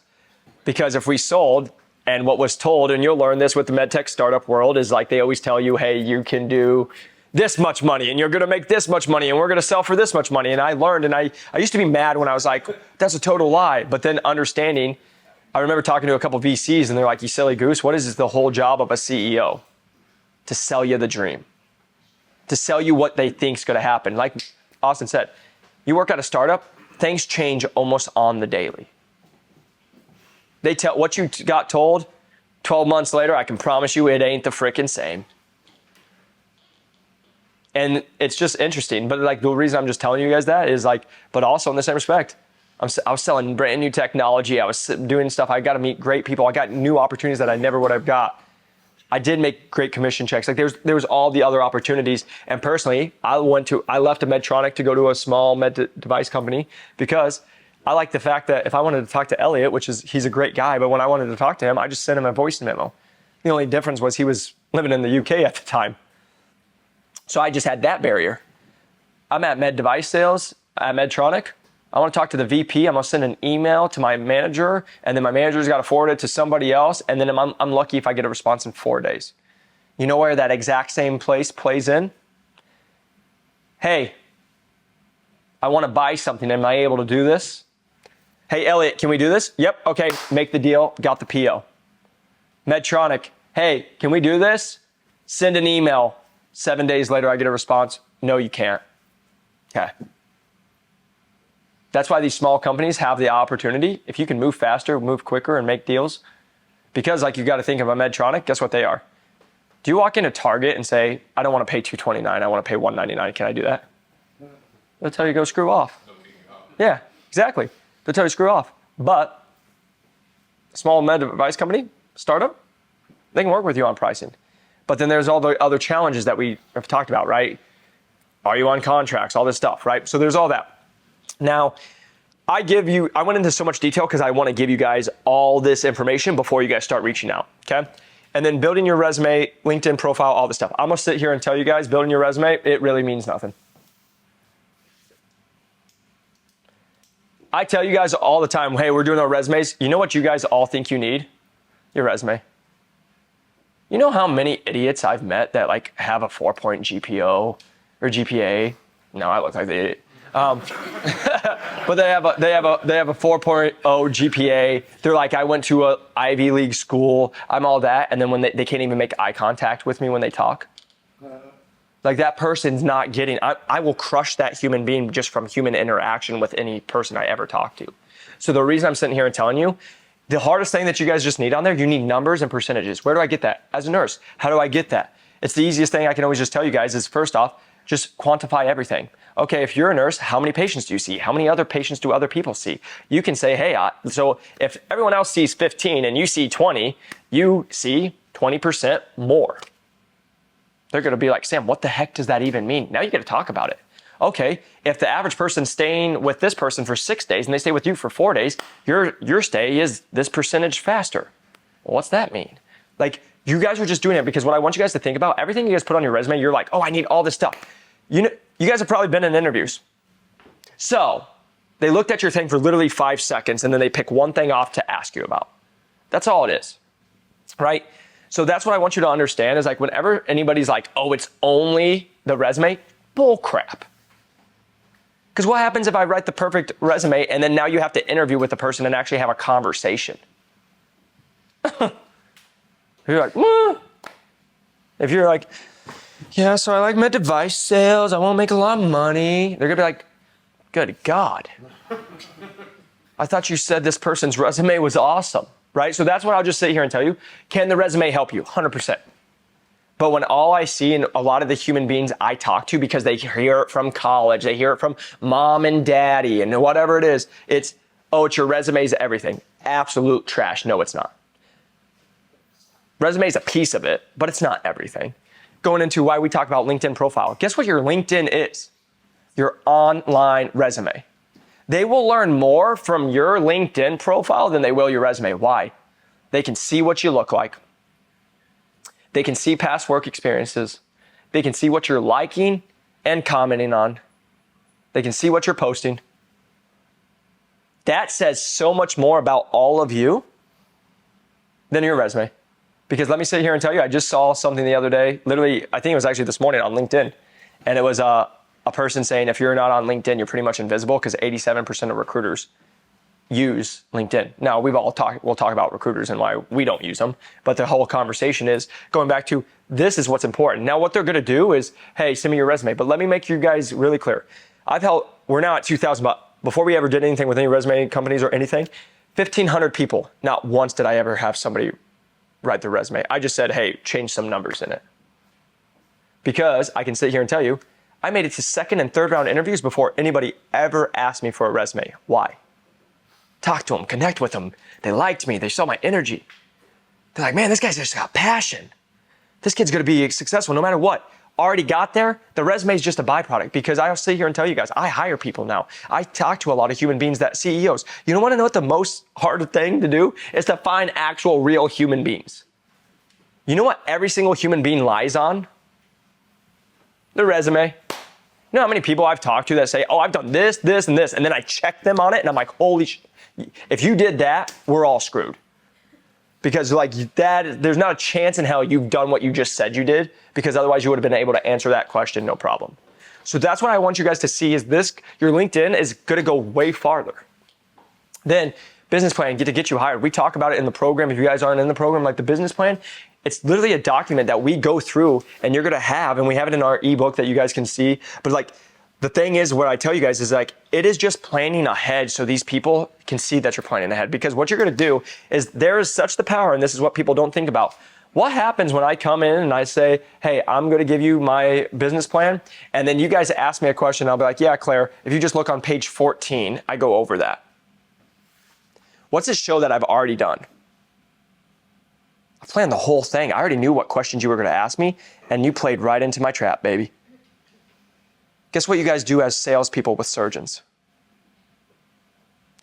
Because if we sold, and what was told, and you'll learn this with the medtech startup world, is like they always tell you, hey, you can do this much money and you're going to make this much money and we're going to sell for this much money. And I learned, and I used to be mad when I was like, that's a total lie. But then understanding, I remember talking to a couple VCs and they're like, you silly goose, what is this, the whole job of a CEO? To sell you the dream, to sell you what they think is going to happen. Like Austin said, you work at a startup, things change almost on the daily. They tell what you got told 12 months later, I can promise you it ain't the frickin' same. And it's just interesting. But like the reason I'm just telling you guys that is like, but also in the same respect, I was selling brand new technology. I was doing stuff. I got to meet great people. I got new opportunities that I never would have got. I did make great commission checks. Like there was all the other opportunities. And personally, I left a Medtronic to go to a small device company because I like the fact that if I wanted to talk to Elliot, he's a great guy, but when I wanted to talk to him, I just sent him a voice memo. The only difference was he was living in the UK at the time. So I just had that barrier. I'm at med device sales at Medtronic. I want to talk to the VP. I'm going to send an email to my manager, and then my manager's got to forward it to somebody else, and then I'm lucky if I get a response in 4 days. You know where that exact same place plays in? Hey, I want to buy something. Am I able to do this? Hey, Elliot, can we do this? Yep, okay, make the deal, got the PO. Medtronic, hey, can we do this? Send an email. 7 days later, I get a response. No, you can't. Okay. That's why these small companies have the opportunity. If you can move faster, move quicker, and make deals, because like you got to think of a Medtronic, guess what they are? Do you walk into Target and say, I don't want to pay $229, I want to pay $199, can I do that? They'll tell you go screw off. Yeah, exactly. They'll tell you screw off. But a small med device company, startup, they can work with you on pricing. But then there's all the other challenges that we have talked about, right? Are you on contracts? All this stuff, right? So there's all that. Now, I went into so much detail because I want to give you guys all this information before you guys start reaching out, okay? And then building your resume, LinkedIn profile, all this stuff. I'm going to sit here and tell you guys, building your resume, it really means nothing. I tell you guys all the time, hey, we're doing our resumes. You know what you guys all think you need? Your resume. You know how many idiots I've met that like have a 4-point GPO or GPA? No, I look like the idiot. But they have a 4.0 GPA. They're like, I went to a Ivy League school. I'm all that. And then when they can't even make eye contact with me when they talk. Like that person's not getting, I will crush that human being just from human interaction with any person I ever talk to. So the reason I'm sitting here and telling you, the hardest thing that you guys just need on there, you need numbers and percentages. Where do I get that? As a nurse, how do I get that? It's the easiest thing I can always just tell you guys is first off, just quantify everything. Okay, if you're a nurse, how many patients do you see? How many other patients do other people see? You can say, hey, so if everyone else sees 15 and you see 20, you see 20% more. They're going to be like, Sam, what the heck does that even mean? Now you got to talk about it. Okay, if the average person's staying with this person for 6 days and they stay with you for 4 days, your stay is this percentage faster. Well, what's that mean? Like, you guys are just doing it because what I want you guys to think about, everything you guys put on your resume, you're like, oh, I need all this stuff. You know, you guys have probably been in interviews. So they looked at your thing for literally 5 seconds and then they pick one thing off to ask you about. That's all it is, right? So that's what I want you to understand is like whenever anybody's like, oh, it's only the resume, bull crap. Because what happens if I write the perfect resume and then now you have to interview with the person and actually have a conversation? You're like, wah. If you're like, yeah, so I like med device sales, I want to make a lot of money. They're going to be like, good God. I thought you said this person's resume was awesome, right? So that's what I'll just sit here and tell you. Can the resume help you? 100%. But when all I see in a lot of the human beings I talk to, because they hear it from college, they hear it from mom and daddy and whatever it is, it's, oh, it's your resume's everything. Absolute trash. No, it's not. Resume's a piece of it, but it's not everything. Going into why we talk about LinkedIn profile. Guess what your LinkedIn is? Your online resume. They will learn more from your LinkedIn profile than they will your resume. Why? They can see what you look like. They can see past work experiences. They can see what you're liking and commenting on. They can see what you're posting. That says so much more about all of you than your resume. Because let me sit here and tell you, I just saw something the other day, literally, I think it was actually this morning on LinkedIn. And it was a person saying, if you're not on LinkedIn, you're pretty much invisible because 87% of recruiters use LinkedIn. Now, we'll talk about recruiters and why we don't use them. But the whole conversation is going back to this is what's important. Now, what they're going to do is, hey, send me your resume. But let me make you guys really clear. We're now at 2,000, but before we ever did anything with any resume companies or anything, 1,500 people. Not once did I ever have somebody write their resume. I just said, hey, change some numbers in it. Because I can sit here and tell you, I made it to second and third round interviews before anybody ever asked me for a resume. Why? Talk to them, connect with them. They liked me. They saw my energy. They're like, man, this guy's just got passion. This kid's going to be successful no matter what. Already got there. The resume is just a byproduct because I'll sit here and tell you guys, I hire people now. I talk to a lot of human beings that CEOs. You don't want to know what the most hard thing to do is to find actual real human beings. You know what every single human being lies on? The resume. You know how many people I've talked to that say, oh, I've done this, this, and this, and then I check them on it and I'm like, holy shit. If you did that, we're all screwed. Because like that, there's not a chance in hell you've done what you just said you did, because otherwise you would have been able to answer that question, no problem. So that's what I want you guys to see is this, your LinkedIn is gonna go way farther. Then business plan, to get you hired. We talk about it in the program. If you guys aren't in the program, like the business plan, it's literally a document that we go through and you're gonna have, and we have it in our ebook that you guys can see. But like, the thing is, what I tell you guys is like, it is just planning ahead so these people can see that you're planning ahead. Because what you're gonna do is there is such the power, and this is what people don't think about. What happens when I come in and I say, hey, I'm gonna give you my business plan, and then you guys ask me a question, I'll be like, yeah, Claire, if you just look on page 14, I go over that. What's this show that I've already done? I planned the whole thing. I already knew what questions you were gonna ask me, and you played right into my trap, baby. Guess what you guys do as salespeople with surgeons?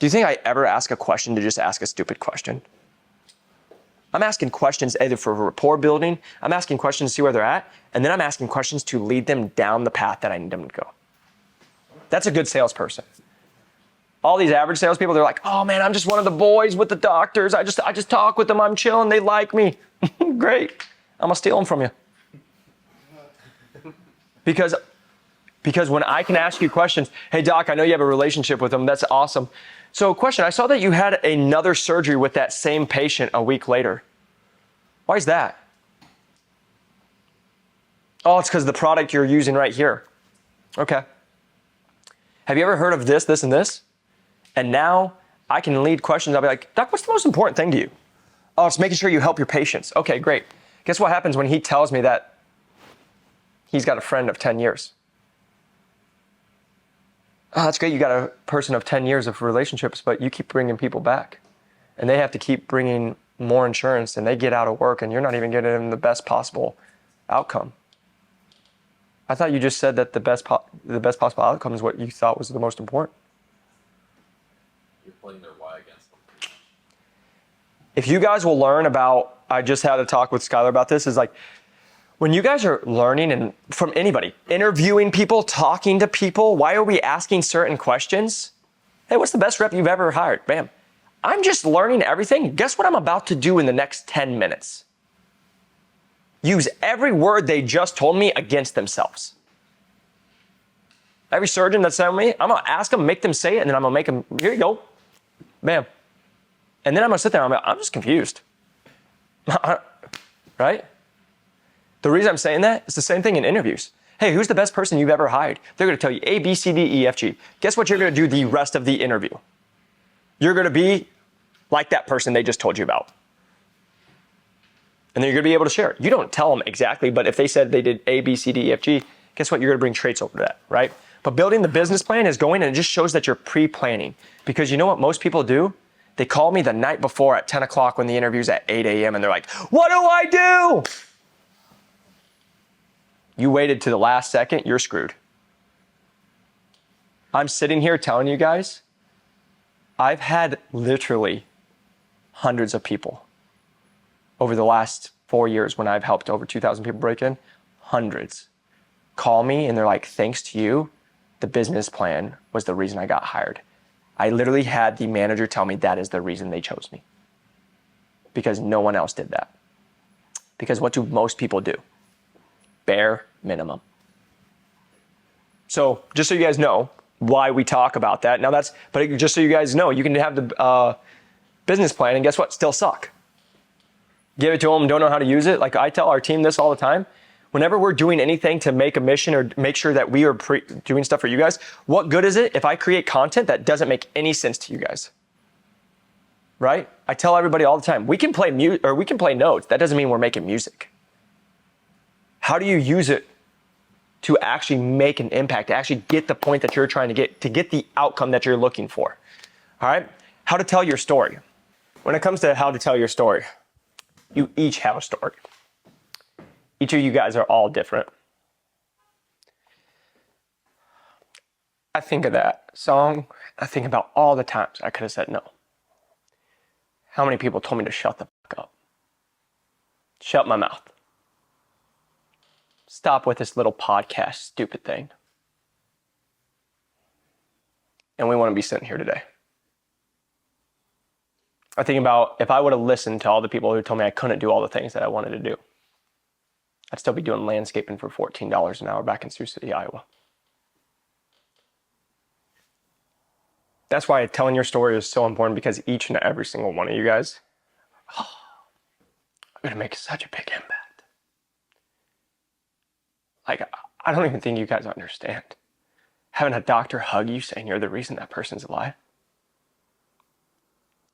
Do you think I ever ask a question to just ask a stupid question? I'm asking questions either for rapport building, I'm asking questions to see where they're at, and then I'm asking questions to lead them down the path that I need them to go. That's a good salesperson. All these average salespeople, they're like, oh man, I'm just one of the boys with the doctors. I just talk with them, I'm chilling, they like me. Great, I'm gonna steal them from you. Because when I can ask you questions, hey doc, I know you have a relationship with them, that's awesome. So question, I saw that you had another surgery with that same patient a week later. Why is that? Oh, it's because of the product you're using right here. Okay. Have you ever heard of this, this, and this? And now I can lead questions. I'll be like, doc, what's the most important thing to you? Oh, it's making sure you help your patients. Okay, great. Guess what happens when he tells me that he's got a friend of 10 years? Oh, that's great. You got a person of 10 years of relationships, but you keep bringing people back. And they have to keep bringing more insurance, and they get out of work, and you're not even getting them the best possible outcome. I thought you just said that the best possible outcome is what you thought was the most important. You're playing their why against them. If you guys will learn about, I just had a talk with Skylar about this, is like, when you guys are learning and from anybody, interviewing people, talking to people, why are we asking certain questions? Hey, what's the best rep you've ever hired? Bam. I'm just learning everything. Guess what I'm about to do in the next 10 minutes? Use every word they just told me against themselves. Every surgeon that's telling me, I'm gonna ask them, make them say it, and then I'm gonna make them, here you go, bam. And then I'm gonna sit there, I'm just confused, right? The reason I'm saying that is the same thing in interviews. Hey, who's the best person you've ever hired? They're gonna tell you A, B, C, D, E, F, G. Guess what you're gonna do the rest of the interview? You're gonna be like that person they just told you about. And then you're gonna be able to share it. You don't tell them exactly, but if they said they did A, B, C, D, E, F, G, guess what? You're gonna bring traits over to that, right? But building the business plan is going, and it just shows that you're pre-planning. Because you know what most people do? They call me the night before at 10 o'clock when the interview's at 8 a.m. and they're like, what do I do? You waited to the last second, you're screwed. I'm sitting here telling you guys, I've had literally hundreds of people over the last 4 years when I've helped over 2,000 people break in, hundreds call me and they're like, thanks to you, the business plan was the reason I got hired. I literally had the manager tell me that is the reason they chose me. Because no one else did that. Because what do most people do? Bare minimum. So just so you guys know why we talk about that. Now but just so you guys know, you can have the business plan and guess what? Still suck. Give it to them, don't know how to use it. Like I tell our team this all the time. Whenever we're doing anything to make a mission or make sure that we are doing stuff for you guys, what good is it if I create content that doesn't make any sense to you guys? right? I tell everybody all the time, we can play we can play notes. That doesn't mean we're making music. How do you use it to actually make an impact, to actually get the point that you're trying to get the outcome that you're looking for? All right? How to tell your story. When it comes to how to tell your story, you each have a story. Each of you guys are all different. I think of that song. I think about all the times I could have said no. How many people told me to shut the fuck up? Shut my mouth. Stop with this little podcast stupid thing. And we want to be sitting here today. I think about if I would have listened to all the people who told me I couldn't do all the things that I wanted to do, I'd still be doing landscaping for $14 an hour back in Sioux City, Iowa. That's why telling your story is so important, because each and every single one of you guys are going to make such a big impact. Like, I don't even think you guys understand. Having a doctor hug you saying you're the reason that person's alive.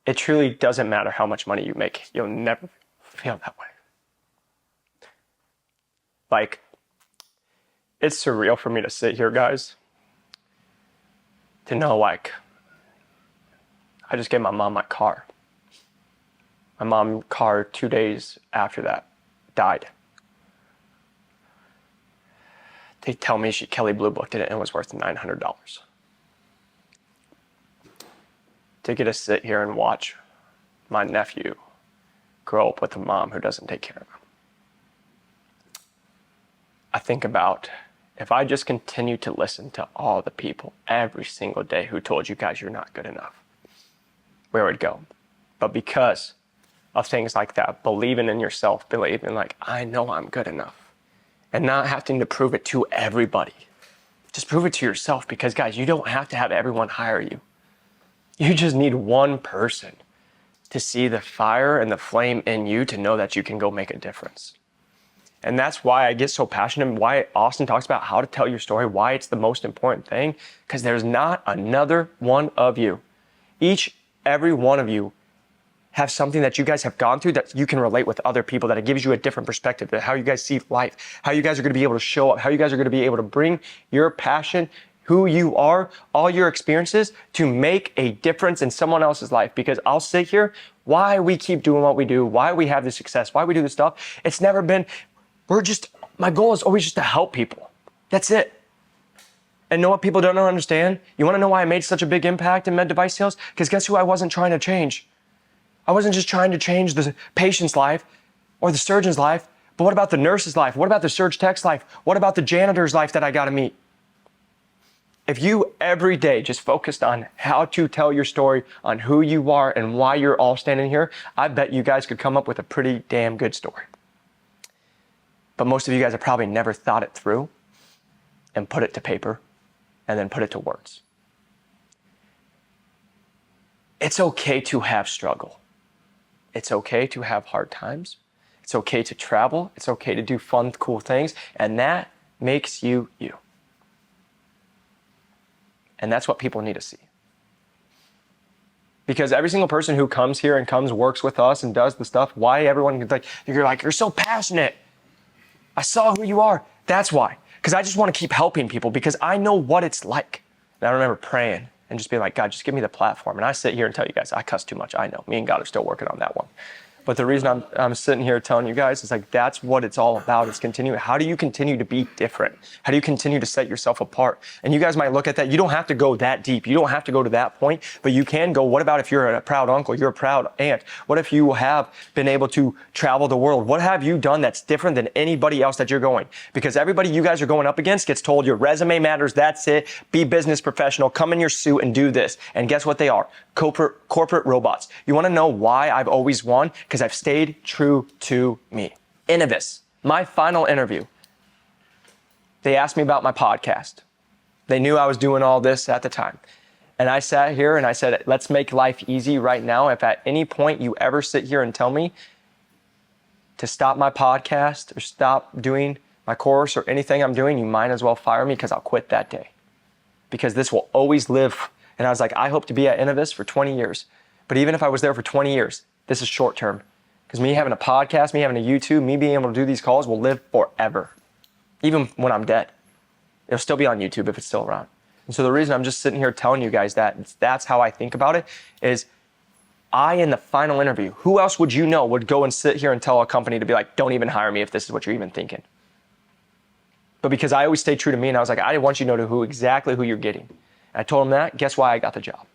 It truly doesn't matter how much money you make. You'll never feel that way. Like, it's surreal for me to sit here, guys, to know, like, I just gave my mom my car. My mom's car 2 days after that died. They tell me she Kelly Blue booked it and it was worth $900. To get to sit here and watch my nephew grow up with a mom who doesn't take care of him. I think about if I just continue to listen to all the people every single day who told you guys you're not good enough, where it would go. But because of things like that, believing in yourself, believing like, I know I'm good enough, and not having to prove it to everybody. Just prove it to yourself, because guys, you don't have to have everyone hire you. You just need one person to see the fire and the flame in you to know that you can go make a difference. And that's why I get so passionate, and why Austin talks about how to tell your story, why it's the most important thing, because there's not another one of you. Every one of you have something that you guys have gone through that you can relate with other people, that it gives you a different perspective to how you guys see life, how you guys are going to be able to show up, how you guys are going to be able to bring your passion, who you are, all your experiences to make a difference in someone else's life. Because I'll sit here, why we keep doing what we do, why we have the success, why we do this stuff, it's never been, my goal is always just to help people. That's it. And know what people don't understand? You want to know why I made such a big impact in med device sales? Because guess who I wasn't trying to change? I wasn't just trying to change the patient's life or the surgeon's life, but what about the nurse's life? What about the surge tech's life? What about the janitor's life that I got to meet? If you every day just focused on how to tell your story, on who you are and why you're all standing here, I bet you guys could come up with a pretty damn good story. But most of you guys have probably never thought it through and put it to paper and then put it to words. It's okay to have struggle. It's okay to have hard times. It's okay to travel. It's okay to do fun, cool things. And that makes you you. And that's what people need to see. Because every single person who comes here and works with us and does the stuff, why everyone is like, you're so passionate. I saw who you are. That's why. Because I just want to keep helping people, because I know what it's like. And I remember praying and just being like, God, just give me the platform. And I sit here and tell you guys, I cuss too much. I know. Me and God are still working on that one. But the reason I'm sitting here telling you guys is like, that's what it's all about, is continuing. How do you continue to be different? How do you continue to set yourself apart? And you guys might look at that. You don't have to go that deep. You don't have to go to that point, but you can go, what about if you're a proud uncle, you're a proud aunt? What if you have been able to travel the world? What have you done that's different than anybody else that you're going? Because everybody you guys are going up against gets told your resume matters. That's it. Be business professional. Come in your suit and do this. And guess what they are? Corporate robots. You want to know why I've always won? Because I've stayed true to me. Innovis, my final interview. They asked me about my podcast. They knew I was doing all this at the time. And I sat here and I said, let's make life easy right now. If at any point you ever sit here and tell me to stop my podcast or stop doing my course or anything I'm doing, you might as well fire me, because I'll quit that day. Because this will always live. And I was like, I hope to be at Innovis for 20 years. But even if I was there for 20 years, this is short term. Because me having a podcast, me having a YouTube, me being able to do these calls will live forever. Even when I'm dead. It'll still be on YouTube if it's still around. And so the reason I'm just sitting here telling you guys that's how I think about it is in the final interview, who else would you know would go and sit here and tell a company to be like, don't even hire me if this is what you're even thinking. But because I always stayed true to me and I was like, I want you to know exactly who you're getting. And I told them that, guess why I got the job?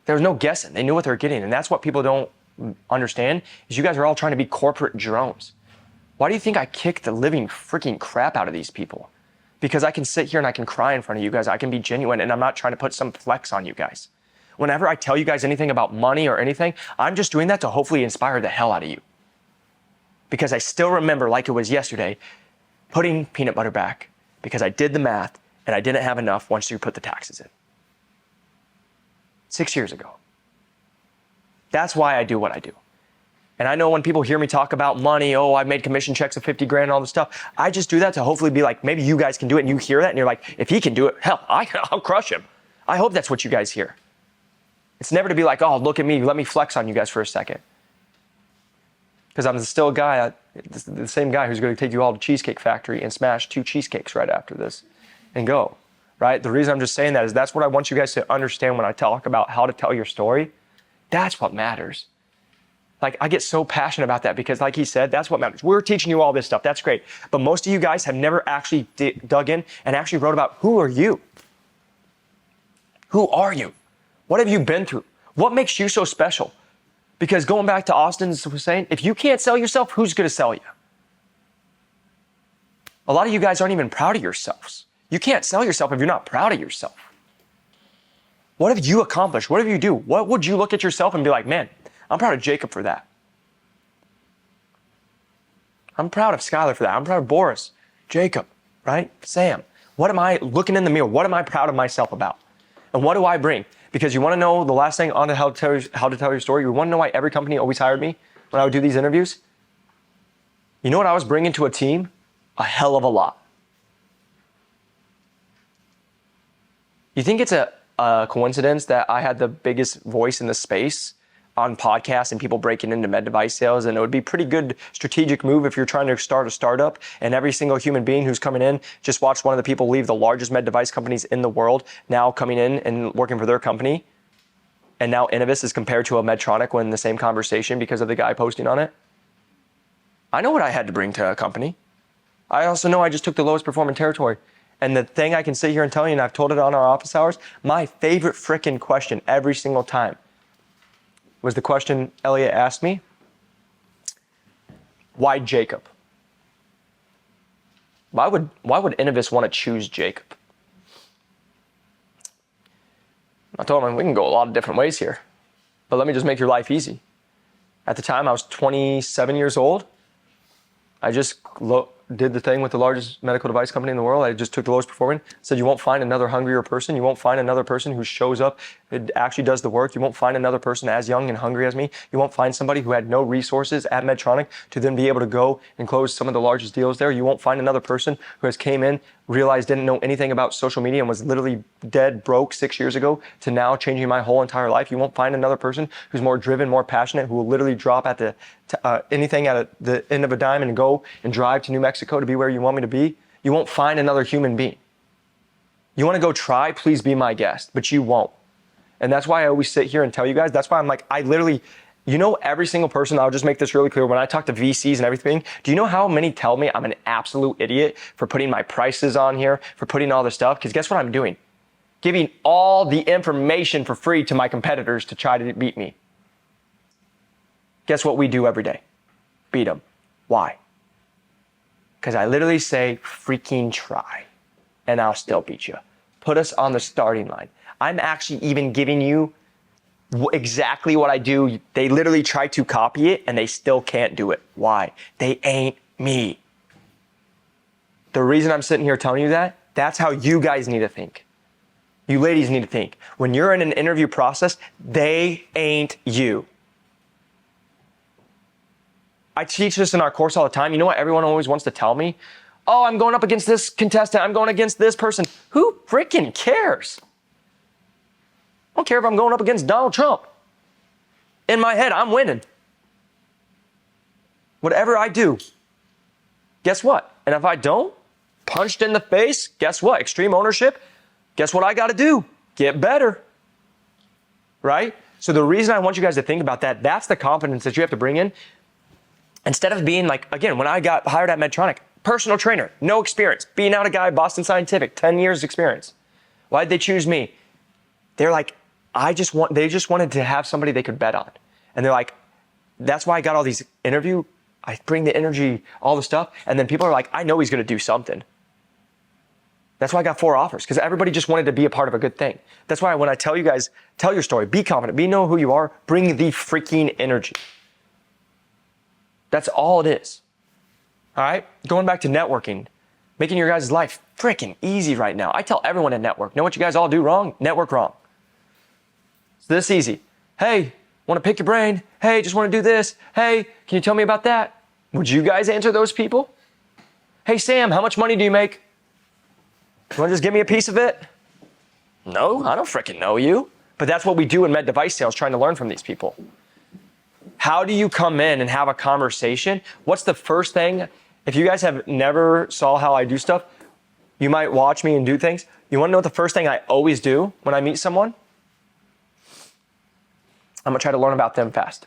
There was no guessing. They knew what they were getting. And that's what people don't understand is you guys are all trying to be corporate drones. Why do you think I kick the living freaking crap out of these people? Because I can sit here and I can cry in front of you guys. I can be genuine and I'm not trying to put some flex on you guys. Whenever I tell you guys anything about money or anything, I'm just doing that to hopefully inspire the hell out of you. Because I still remember like it was yesterday, putting peanut butter back because I did the math and I didn't have enough once you put the taxes in. 6 years ago. That's why I do what I do. And I know when people hear me talk about money, I've made commission checks of 50 grand and all this stuff. I just do that to hopefully be like, maybe you guys can do it and you hear that and you're like, if he can do it, hell, I'll crush him. I hope that's what you guys hear. It's never to be like, look at me, let me flex on you guys for a second. Because I'm still a guy, the same guy who's going to take you all to Cheesecake Factory and smash 2 cheesecakes right after this and go, right? The reason I'm just saying that is that's what I want you guys to understand when I talk about how to tell your story. That's what matters. Like, I get so passionate about that because like he said, that's what matters. We're teaching you all this stuff. That's great. But most of you guys have never actually dug in and actually wrote about who are you? Who are you? What have you been through? What makes you so special? Because going back to Austin's saying, if you can't sell yourself, who's going to sell you? A lot of you guys aren't even proud of yourselves. You can't sell yourself if you're not proud of yourself. What have you accomplished? What have you do? What would you look at yourself and be like, man, I'm proud of Jacob for that. I'm proud of Skylar for that. I'm proud of Boris, Jacob, right? Sam. What am I looking in the mirror? What am I proud of myself about? And what do I bring? Because you want to know the last thing on how to tell your story? You want to know why every company always hired me when I would do these interviews? You know what I was bringing to a team? A hell of a lot. You think it's a coincidence that I had the biggest voice in the space on podcasts and people breaking into med device sales? And it would be a pretty good strategic move if you're trying to start a startup and every single human being who's coming in just watched one of the people leave the largest med device companies in the world now coming in and working for their company. And now Innovis is compared to a Medtronic when in the same conversation because of the guy posting on it. I know what I had to bring to a company. I also know I just took the lowest performing territory. And the thing I can sit here and tell you, and I've told it on our office hours, my favorite frickin' question every single time was the question Elliot asked me, why Jacob? Why would Innovis want to choose Jacob? I told him, we can go a lot of different ways here, but let me just make your life easy. At the time, I was 27 years old. I just did the thing with the largest medical device company in the world. I just took the lowest performing, said you won't find another hungrier person. You won't find another person who shows up, it actually does the work. You won't find another person as young and hungry as me. You won't find somebody who had no resources at Medtronic to then be able to go and close some of the largest deals there. You won't find another person who has came in, realized didn't know anything about social media and was literally dead broke 6 years ago to now changing my whole entire life. You won't find another person who's more driven, more passionate, who will literally drop at anything at the end of a dime and go and drive to New Mexico to be where you want me to be. You won't find another human being. You want to go try, please be my guest, but you won't. And that's why I always sit here and tell you guys, that's why I'm like, I literally, every single person, I'll just make this really clear, when I talk to VCs and everything, do you know how many tell me I'm an absolute idiot for putting my prices on here, for putting all this stuff? Because guess what I'm doing? Giving all the information for free to my competitors to try to beat me. Guess what we do every day? Beat them. Why? Because I literally say, freaking try, and I'll still beat you. Put us on the starting line. I'm actually even giving you exactly what I do. They literally try to copy it, and they still can't do it. Why? They ain't me. The reason I'm sitting here telling you that, that's how you guys need to think. You ladies need to think. When you're in an interview process, they ain't you. I teach this in our course all the time. You know what everyone always wants to tell me? Oh, I'm going up against this contestant. I'm going against this person. Who freaking cares? I don't care if I'm going up against Donald Trump. In my head, I'm winning. Whatever I do, guess what? And if I don't, punched in the face, guess what? Extreme ownership, guess what I got to do? Get better, right? So the reason I want you guys to think about that, that's the confidence that you have to bring in. Instead of being like, again, when I got hired at Medtronic, personal trainer, no experience, being out a guy, Boston Scientific, 10 years experience. Why'd they choose me? They're like, they just wanted to have somebody they could bet on. And they're like, that's why I got all these I bring the energy, all the stuff. And then people are like, I know he's going to do something. That's why I got 4 offers, because everybody just wanted to be a part of a good thing. That's why when I tell you guys, tell your story, be confident, know who you are, bring the freaking energy. That's all it is. All right? Going back to networking, making your guys' life freaking easy right now. I tell everyone to network. Know what you guys all do wrong? Network wrong. It's this easy. Hey, want to pick your brain? Hey, just want to do this. Hey, can you tell me about that? Would you guys answer those people? Hey, Sam, how much money do you make? You want to just give me a piece of it? No, I don't freaking know you. But that's what we do in med device sales, trying to learn from these people. How do you come in and have a conversation? What's the first thing? If you guys have never saw how I do stuff, you might watch me and do things. You want to know what the first thing I always do when I meet someone? I'm going to try to learn about them fast.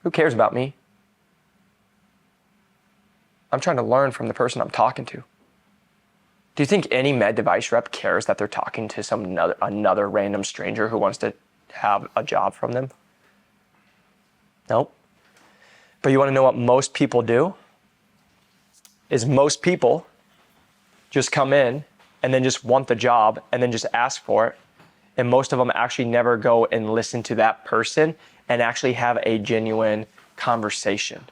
Who cares about me? I'm trying to learn from the person I'm talking to. Do you think any med device rep cares that they're talking to another random stranger who wants to have a job from them? Nope. But you want to know what most people do? Is most people just come in and then just want the job and then just ask for it. And most of them actually never go and listen to that person and actually have a genuine conversation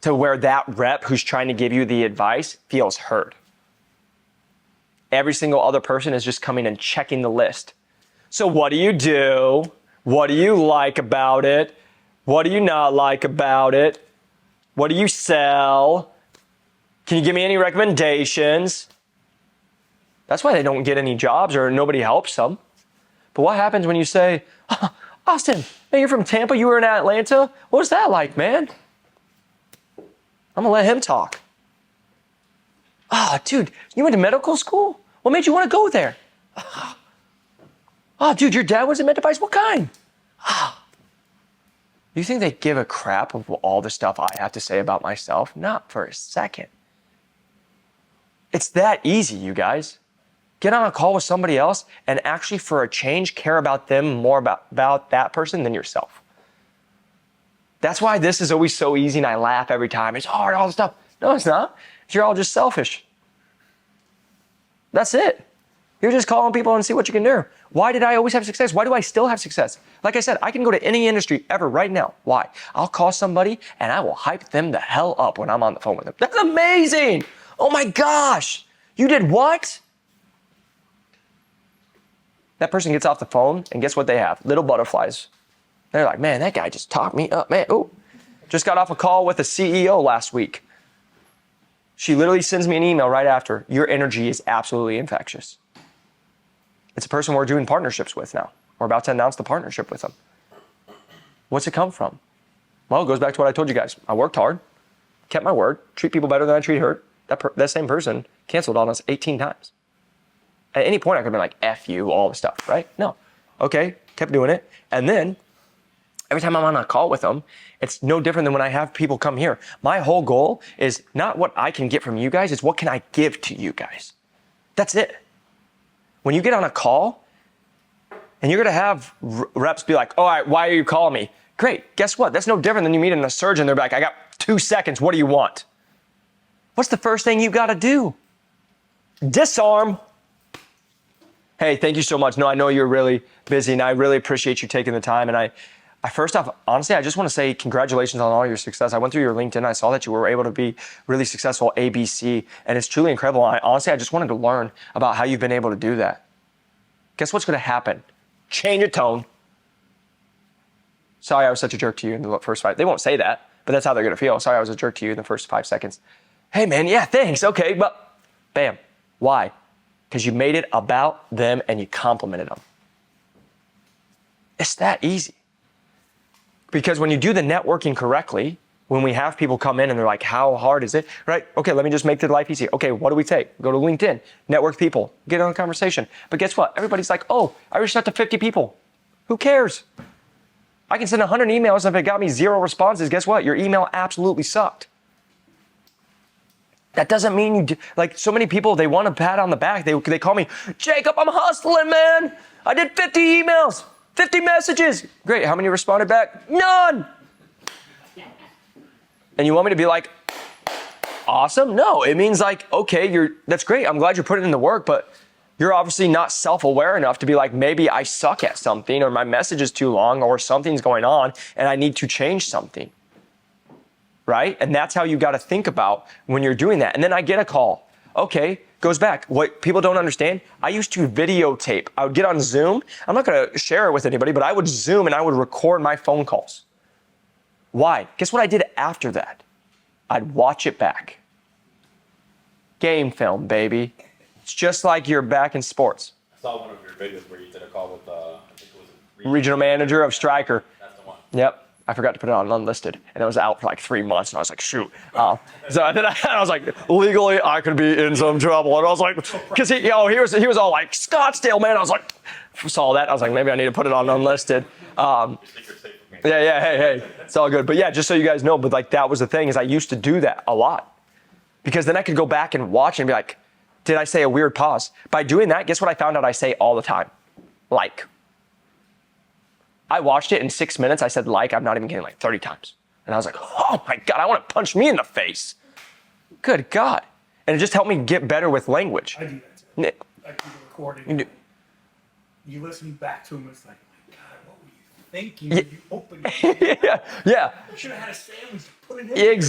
to where that rep who's trying to give you the advice feels heard. Every single other person is just coming and checking the list. So what do you do? What do you like about it? What do you not like about it? What do you sell? Can you give me any recommendations? That's why they don't get any jobs or nobody helps them. But what happens when you say, oh, Austin, man, you're from Tampa, you were in Atlanta? What was that like, man? I'm gonna let him talk. Oh, dude, you went to medical school? What made you want to go there? Oh, dude, your dad was in med device? What kind? Do you think they give a crap of all the stuff I have to say about myself? Not for a second. It's that easy, you guys. Get on a call with somebody else and actually, for a change, care about them more about that person than yourself. That's why this is always so easy and I laugh every time. It's hard, all this stuff. No, it's not. You're all just selfish. That's it. You're just calling people and see what you can do. Why did I always have success? Why do I still have success? Like I said, I can go to any industry ever right now. Why? I'll call somebody and I will hype them the hell up when I'm on the phone with them. That's amazing. Oh my gosh. You did what? That person gets off the phone and guess what they have? Little butterflies. They're like, man, that guy just talked me up, man. Oh, just got off a call with a CEO last week. She literally sends me an email right after. Your energy is absolutely infectious. It's a person we're doing partnerships with now. We're about to announce the partnership with them. What's it come from? Well, it goes back to what I told you guys. I worked hard, kept my word, treat people better than I treat her. That same person canceled on us 18 times. At any point, I could have been like, F you, all the stuff, right? No. Okay, kept doing it. And then every time I'm on a call with them, it's no different than when I have people come here. My whole goal is not what I can get from you guys, it's what can I give to you guys. That's it. When you get on a call and you're gonna have reps be like, all right, why are you calling me? Great, guess what? That's no different than you meeting a surgeon. They're like, I got 2 seconds, what do you want? What's the first thing you gotta do? Disarm. Hey, thank you so much. No, I know you're really busy and I really appreciate you taking the time. And I first off, honestly, I just want to say congratulations on all your success. I went through your LinkedIn. I saw that you were able to be really successful ABC, and it's truly incredible. I just wanted to learn about how you've been able to do that. Guess what's going to happen? Change your tone. Sorry, I was such a jerk to you in the first 5. They won't say that, but that's how they're going to feel. Sorry, I was a jerk to you in the first 5 seconds. Hey, man, yeah, thanks. Okay, but bam. Why? Because you made it about them and you complimented them. It's that easy. Because when you do the networking correctly, when we have people come in and they're like, how hard is it? Right? Okay, let me just make their life easy. Okay, what do we take? Go to LinkedIn, network people, get on a conversation. But guess what? Everybody's like, oh, I reached out to 50 people. Who cares? I can send 100 emails. If it got me 0 responses, guess what? Your email absolutely sucked. That doesn't mean you do, like so many people, they want a pat on the back. They call me, Jacob, I'm hustling, man. I did 50 emails, 50 messages. Great, how many responded back? None. And you want me to be like, awesome? No, it means like, okay, that's great. I'm glad you're putting in the work, but you're obviously not self-aware enough to be like, maybe I suck at something or my message is too long or something's going on and I need to change something. Right? And that's how you got to think about when you're doing that. And then I get a call. Okay, goes back. What people don't understand, I used to videotape. I would get on Zoom. I'm not going to share it with anybody, but I would Zoom and I would record my phone calls. Why? Guess what I did after that? I'd watch it back. Game film, baby. It's just like you're back in sports. I saw one of your videos where you did a call with, I think it was Regional manager of Stryker. That's the one. Yep. I forgot to put it on unlisted, and it was out for like 3 months, and I was like, shoot. So then I was like, legally, I could be in some trouble. And I was like, because he was all like, Scottsdale, man. I was like, saw that. I was like, maybe I need to put it on unlisted. Your secret's safe with me. Yeah, hey, it's all good. But yeah, just so you guys know, but like that was the thing is I used to do that a lot. Because then I could go back and watch and be like, did I say a weird pause? By doing that, guess what I found out I say all the time? Like. I watched it in 6 minutes. I said like, I'm not even kidding, like 30 times. And I was like, oh my God, I want to punch me in the face. Good God. And it just helped me get better with language. I do that too. I do the recording. You do. You listen back to him, it's like, my God, what were you thinking when you opened it? Yeah. You should have had a sandwich to put it in.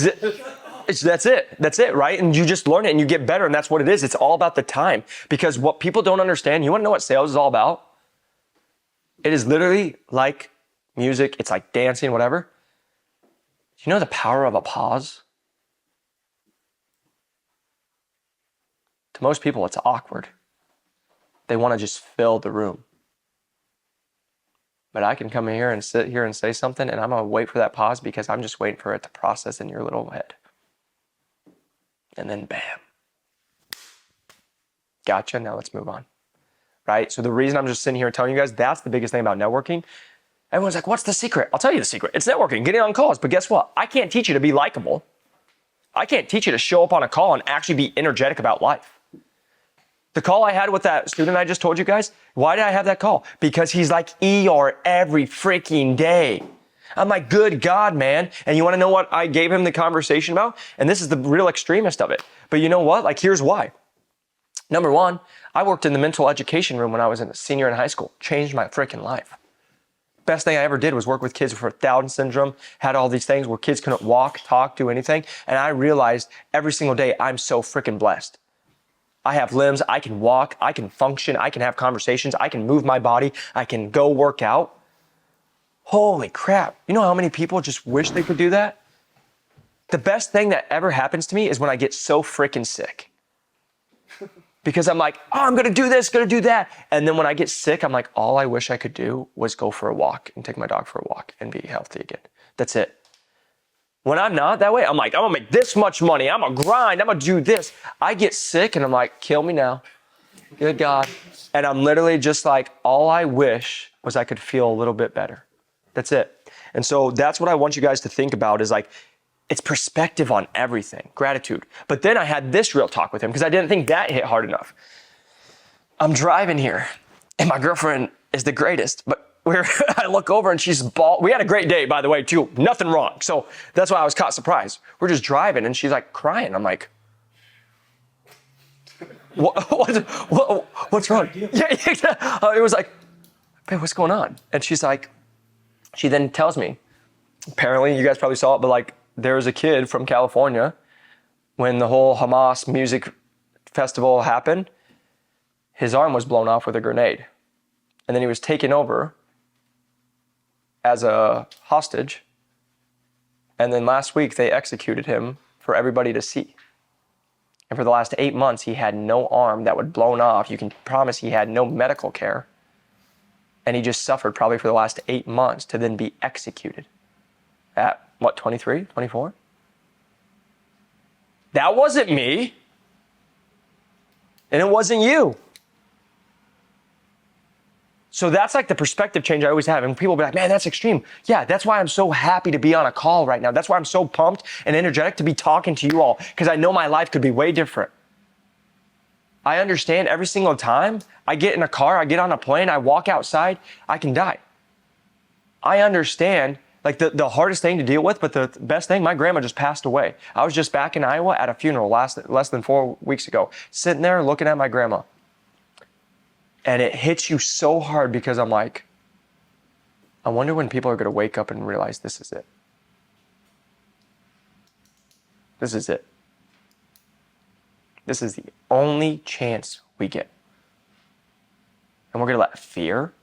That's it, right? And you just learn it and you get better, and that's what it is. It's all about the time. Because what people don't understand, you want to know what sales is all about? It is literally like music. It's like dancing, whatever. Do you know the power of a pause? To most people, it's awkward. They want to just fill the room. But I can come in here and sit here and say something, and I'm going to wait for that pause because I'm just waiting for it to process in your little head. And then bam. Gotcha. Now let's move on. Right? So the reason I'm just sitting here telling you guys, that's the biggest thing about networking. Everyone's like, what's the secret? I'll tell you the secret. It's networking, getting on calls. But guess what? I can't teach you to be likable. I can't teach you to show up on a call and actually be energetic about life. The call I had with that student I just told you guys, why did I have that call? Because he's like ER every freaking day. I'm like, good God, man. And you want to know what I gave him the conversation about? And this is the real extremist of it. But you know what? Like, here's why. Number one, I worked in the mental education room when I was a senior in high school. Changed my freaking life. Best thing I ever did was work with kids for Down syndrome, had all these things where kids couldn't walk, talk, do anything. And I realized every single day I'm so freaking blessed. I have limbs, I can walk, I can function, I can have conversations, I can move my body, I can go work out. Holy crap. You know how many people just wish they could do that? The best thing that ever happens to me is when I get so freaking sick. Because I'm like, oh, I'm going to do this, going to do that. And then when I get sick, I'm like, all I wish I could do was go for a walk and take my dog for a walk and be healthy again. That's it. When I'm not that way, I'm like, I'm going to make this much money. I'm going to grind. I'm going to do this. I get sick and I'm like, kill me now. Good God. And I'm literally just like, all I wish was I could feel a little bit better. That's it. And so that's what I want you guys to think about is like, it's perspective on everything, gratitude. But then I had this real talk with him because I didn't think that hit hard enough. I'm driving here and my girlfriend is the greatest, but I look over and she's bald. We had a great day, by the way, too. Nothing wrong. So that's why I was caught surprised. We're just driving and she's like crying. I'm like, what's wrong? It was like, babe, what's going on? And she's like, she then tells me, apparently you guys probably saw it, but like, there was a kid from California when the whole Hamas music festival happened, his arm was blown off with a grenade. And then he was taken over as a hostage. And then last week they executed him for everybody to see. And for the last 8 months, he had no arm that would blown off. You can promise he had no medical care. And he just suffered probably for the last 8 months to then be executed at, what, 23, 24? That wasn't me. And it wasn't you. So that's like the perspective change I always have. And people be like, man, that's extreme. Yeah, that's why I'm so happy to be on a call right now. That's why I'm so pumped and energetic to be talking to you all, because I know my life could be way different. I understand every single time I get in a car, I get on a plane, I walk outside, I can die. I understand like the hardest thing to deal with, but the best thing, my grandma just passed away. I was just back in Iowa at a funeral less than 4 weeks ago, sitting there looking at my grandma. And it hits you so hard because I'm like, I wonder when people are going to wake up and realize this is it. This is it. This is the only chance we get. And we're going to let fear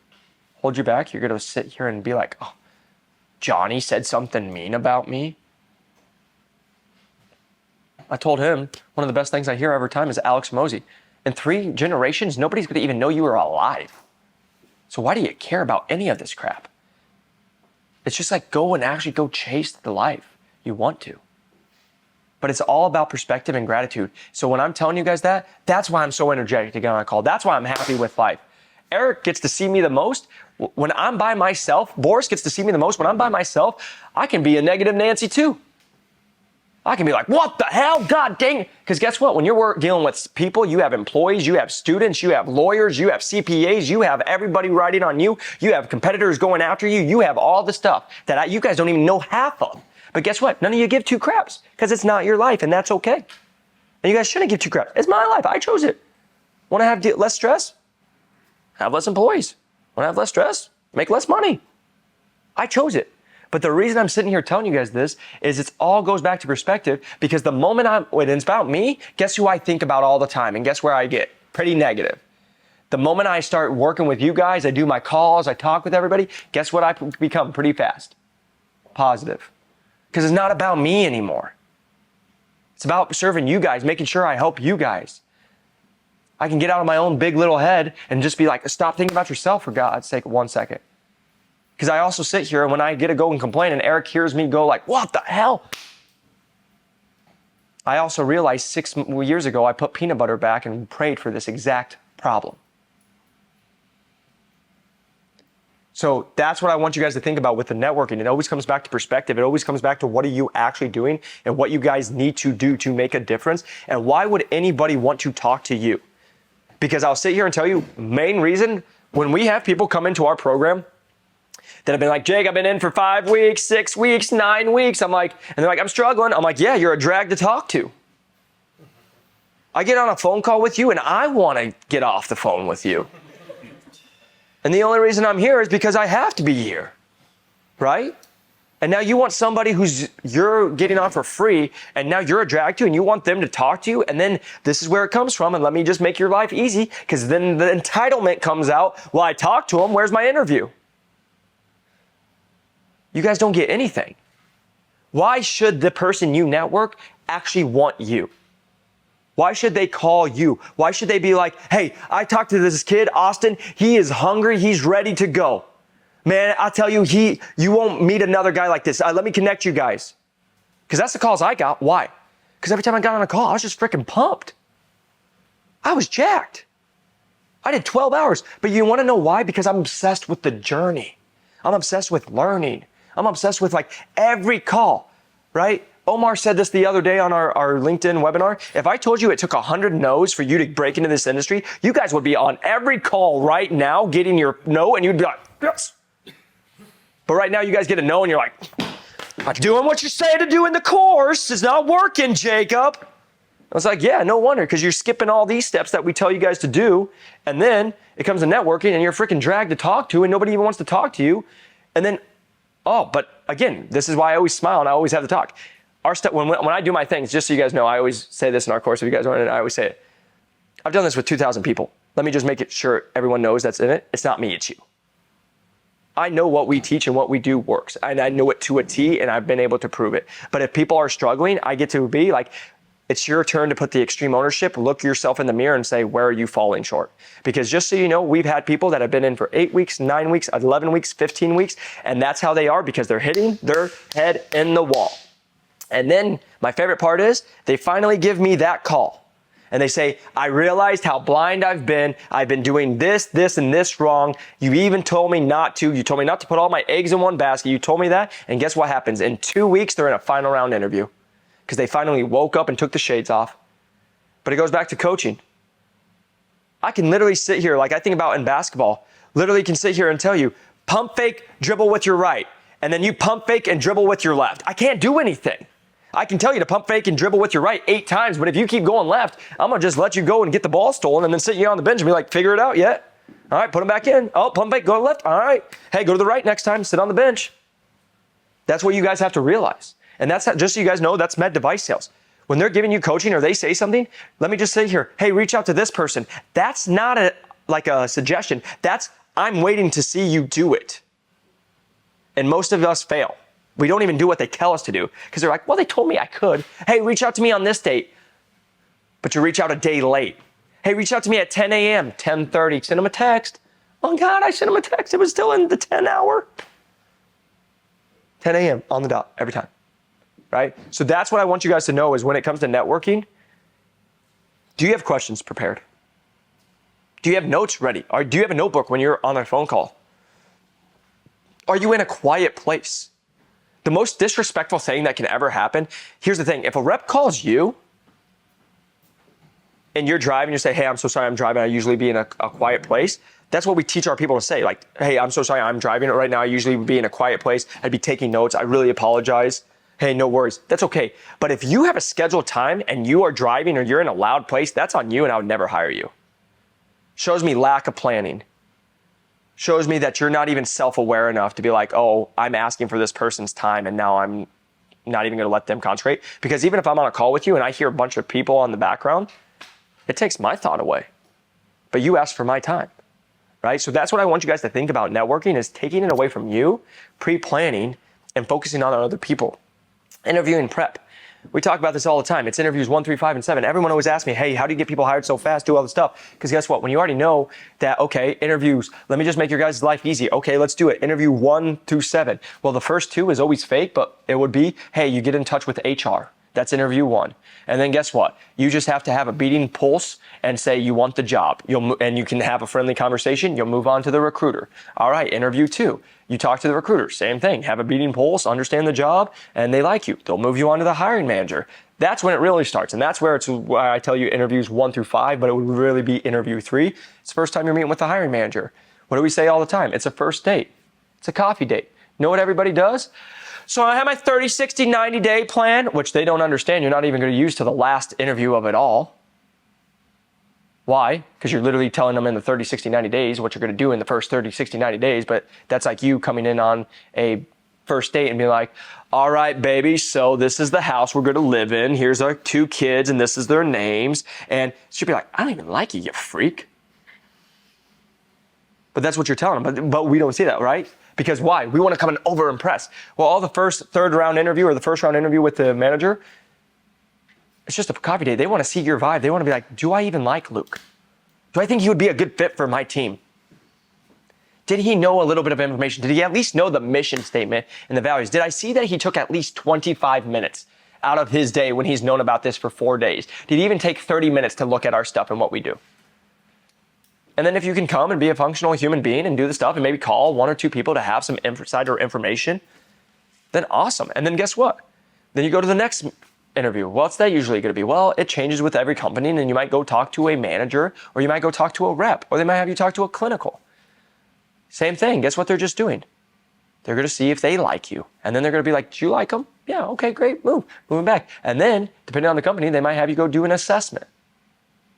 hold you back. You're going to sit here and be like, oh, Johnny said something mean about me. I told him one of the best things I hear every time is Alex Mosey. In 3 generations, nobody's going to even know you were alive. So why do you care about any of this crap? It's just like go and actually go chase the life you want to. But it's all about perspective and gratitude. So when I'm telling you guys that, that's why I'm so energetic to get on a call. That's why I'm happy with life. Eric gets to see me the most when I'm by myself. Boris gets to see me the most when I'm by myself. I can be a negative Nancy too. I can be like, what the hell? God dang it. Because guess what? When you're dealing with people, you have employees, you have students, you have lawyers, you have CPAs, you have everybody writing on you, you have competitors going after you, you have all the stuff that you guys don't even know half of. But guess what? None of you give 2 craps because it's not your life, and that's okay. And you guys shouldn't give 2 craps. It's my life. I chose it. Want to have less stress? Have less employees. Want to have less stress? Make less money. I chose it. But the reason I'm sitting here telling you guys this is it all goes back to perspective, because the moment when it's about me, guess who I think about all the time, and guess where I get pretty negative. The moment I start working with you guys, I do my calls, I talk with everybody, guess what I become pretty fast? Positive. Because it's not about me anymore. It's about serving you guys, making sure I help you guys. I can get out of my own big little head and just be like, stop thinking about yourself for God's sake 1 second. Because I also sit here and when I get to go and complain and Eric hears me go like, what the hell? I also realized 6 years ago, I put peanut butter back and prayed for this exact problem. So that's what I want you guys to think about with the networking. It always comes back to perspective. It always comes back to what are you actually doing and what you guys need to do to make a difference. And why would anybody want to talk to you? Because I'll sit here and tell you, main reason, when we have people come into our program that have been like, Jake, I've been in for 5 weeks, 6 weeks, 9 weeks. I'm like, and they're like, I'm struggling. I'm like, yeah, you're a drag to talk to. I get on a phone call with you and I want to get off the phone with you. And the only reason I'm here is because I have to be here, right? And now you want somebody you're getting on for free and now you're a drag to and you want them to talk to you. And then this is where it comes from. And let me just make your life easy, because then the entitlement comes out. Well, I talked to them. Where's my interview? You guys don't get anything. Why should the person you network actually want you? Why should they call you? Why should they be like, hey, I talked to this kid, Austin. He is hungry. He's ready to go. Man, I'll tell you, you won't meet another guy like this. Let me connect you guys. Because that's the calls I got. Why? Because every time I got on a call, I was just freaking pumped. I was jacked. I did 12 hours. But you want to know why? Because I'm obsessed with the journey. I'm obsessed with learning. I'm obsessed with like every call, right? Omar said this the other day on our LinkedIn webinar. If I told you it took 100 no's for you to break into this industry, you guys would be on every call right now getting your no, and you'd be like, yes. But right now you guys get a no and you're like, I'm doing what you say to do in the course. It's not working, Jacob. I was like, yeah, no wonder, because you're skipping all these steps that we tell you guys to do. And then it comes to networking and you're freaking dragged to talk to and nobody even wants to talk to you. And then, but again, this is why I always smile and I always have the talk. Our stuff, when I do my things, just so you guys know, I always say this in our course. If you guys want it, I always say it. I've done this with 2,000 people. Let me just make it sure everyone knows that's in it. It's not me, it's you. I know what we teach and what we do works. And I know it to a T, and I've been able to prove it. But if people are struggling, I get to be like, it's your turn to put the extreme ownership, look yourself in the mirror and say, where are you falling short? Because just so you know, we've had people that have been in for 8 weeks, 9 weeks, 11 weeks, 15 weeks, and that's how they are because they're hitting their head in the wall. And then my favorite part is they finally give me that call. And they say, I realized how blind I've been. I've been doing this, this, and this wrong. You even told me not to. You told me not to put all my eggs in one basket. You told me that. And guess what happens? In 2 weeks, they're in a final round interview because they finally woke up and took the shades off. But it goes back to coaching. I can literally sit here, like I think about in basketball, literally can sit here and tell you, pump fake, dribble with your right. And then you pump fake and dribble with your left. I can't do anything. I can tell you to pump fake and dribble with your right 8 times, but if you keep going left, I'm going to just let you go and get the ball stolen and then sit you on the bench and be like, figure it out yet? All right, put them back in. Oh, pump fake, go to left. All right. Hey, go to the right next time, sit on the bench. That's what you guys have to realize. And that's just so you guys know, that's med device sales. When they're giving you coaching or they say something, let me just say here, hey, reach out to this person. That's not like a suggestion. That's, I'm waiting to see you do it. And most of us fail. We don't even do what they tell us to do because they're like, well, they told me I could. Hey, reach out to me on this date. But you reach out a day late. Hey, reach out to me at 10 a.m., 10:30. Send them a text. Oh, God, I sent them a text. It was still in the 10 hour. 10 a.m. on the dot every time, right? So that's what I want you guys to know is when it comes to networking, do you have questions prepared? Do you have notes ready? Or do you have a notebook when you're on a phone call? Are you in a quiet place? The most disrespectful thing that can ever happen, here's the thing. If a rep calls you and you're driving, you say, hey, I'm so sorry I'm driving. I usually be in a quiet place. That's what we teach our people to say. Like, hey, I'm so sorry I'm driving right now. I usually would be in a quiet place. I'd be taking notes. I really apologize. Hey, no worries. That's okay. But if you have a scheduled time and you are driving or you're in a loud place, that's on you and I would never hire you. Shows me lack of planning. Shows me that you're not even self-aware enough to be like, oh, I'm asking for this person's time and now I'm not even gonna let them concentrate. Because even if I'm on a call with you and I hear a bunch of people on the background, it takes my thought away. But you asked for my time, right? So that's what I want you guys to think about networking is taking it away from you, pre-planning, and focusing on other people. Interviewing prep. We talk about this all the time. It's interviews 1, 3, 5, and 7. Everyone always asks me, hey, how do you get people hired so fast, do all this stuff? Because guess what? When you already know that, okay, interviews, let me just make your guys' life easy. Okay, let's do it. Interview 1 through 7. Well, the first 2 is always fake, but it would be, hey, you get in touch with HR. That's interview 1. And then guess what? You just have to have a beating pulse and say you want the job. And you can have a friendly conversation. You'll move on to the recruiter. All right, interview 2. You talk to the recruiter. Same thing. Have a beating pulse, understand the job, and they like you. They'll move you on to the hiring manager. That's when it really starts. And that's where it's why I tell you interviews 1 through 5, but it would really be interview 3. It's the first time you're meeting with the hiring manager. What do we say all the time? It's a first date. It's a coffee date. Know what everybody does? So I have my 30, 60, 90-day plan, which they don't understand. You're not even going to use to the last interview of it all. Why? Because you're literally telling them in the 30, 60, 90 days what you're going to do in the first 30, 60, 90 days. But that's like you coming in on a first date and being like, all right, baby, so this is the house we're going to live in. Here's our 2 kids and this is their names. And she'll be like, I don't even like you, you freak. But that's what you're telling them. But we don't see that, right? Because why? We want to come and over-impress. Well, all the third round interview or the first round interview with the manager, it's just a coffee date. They want to see your vibe. They want to be like, do I even like Luke? Do I think he would be a good fit for my team? Did he know a little bit of information? Did he at least know the mission statement and the values? Did I see that he took at least 25 minutes out of his day when he's known about this for 4 days? Did he even take 30 minutes to look at our stuff and what we do? And then if you can come and be a functional human being and do the stuff and maybe call 1 or 2 people to have some insider information, then awesome. And then guess what? Then you go to the next interview. What's that usually going to be? Well, it changes with every company and you might go talk to a manager or you might go talk to a rep or they might have you talk to a clinical. Same thing. Guess what they're just doing? They're going to see if they like you. And then they're going to be like, do you like them? Yeah, okay, great, moving back. And then depending on the company, they might have you go do an assessment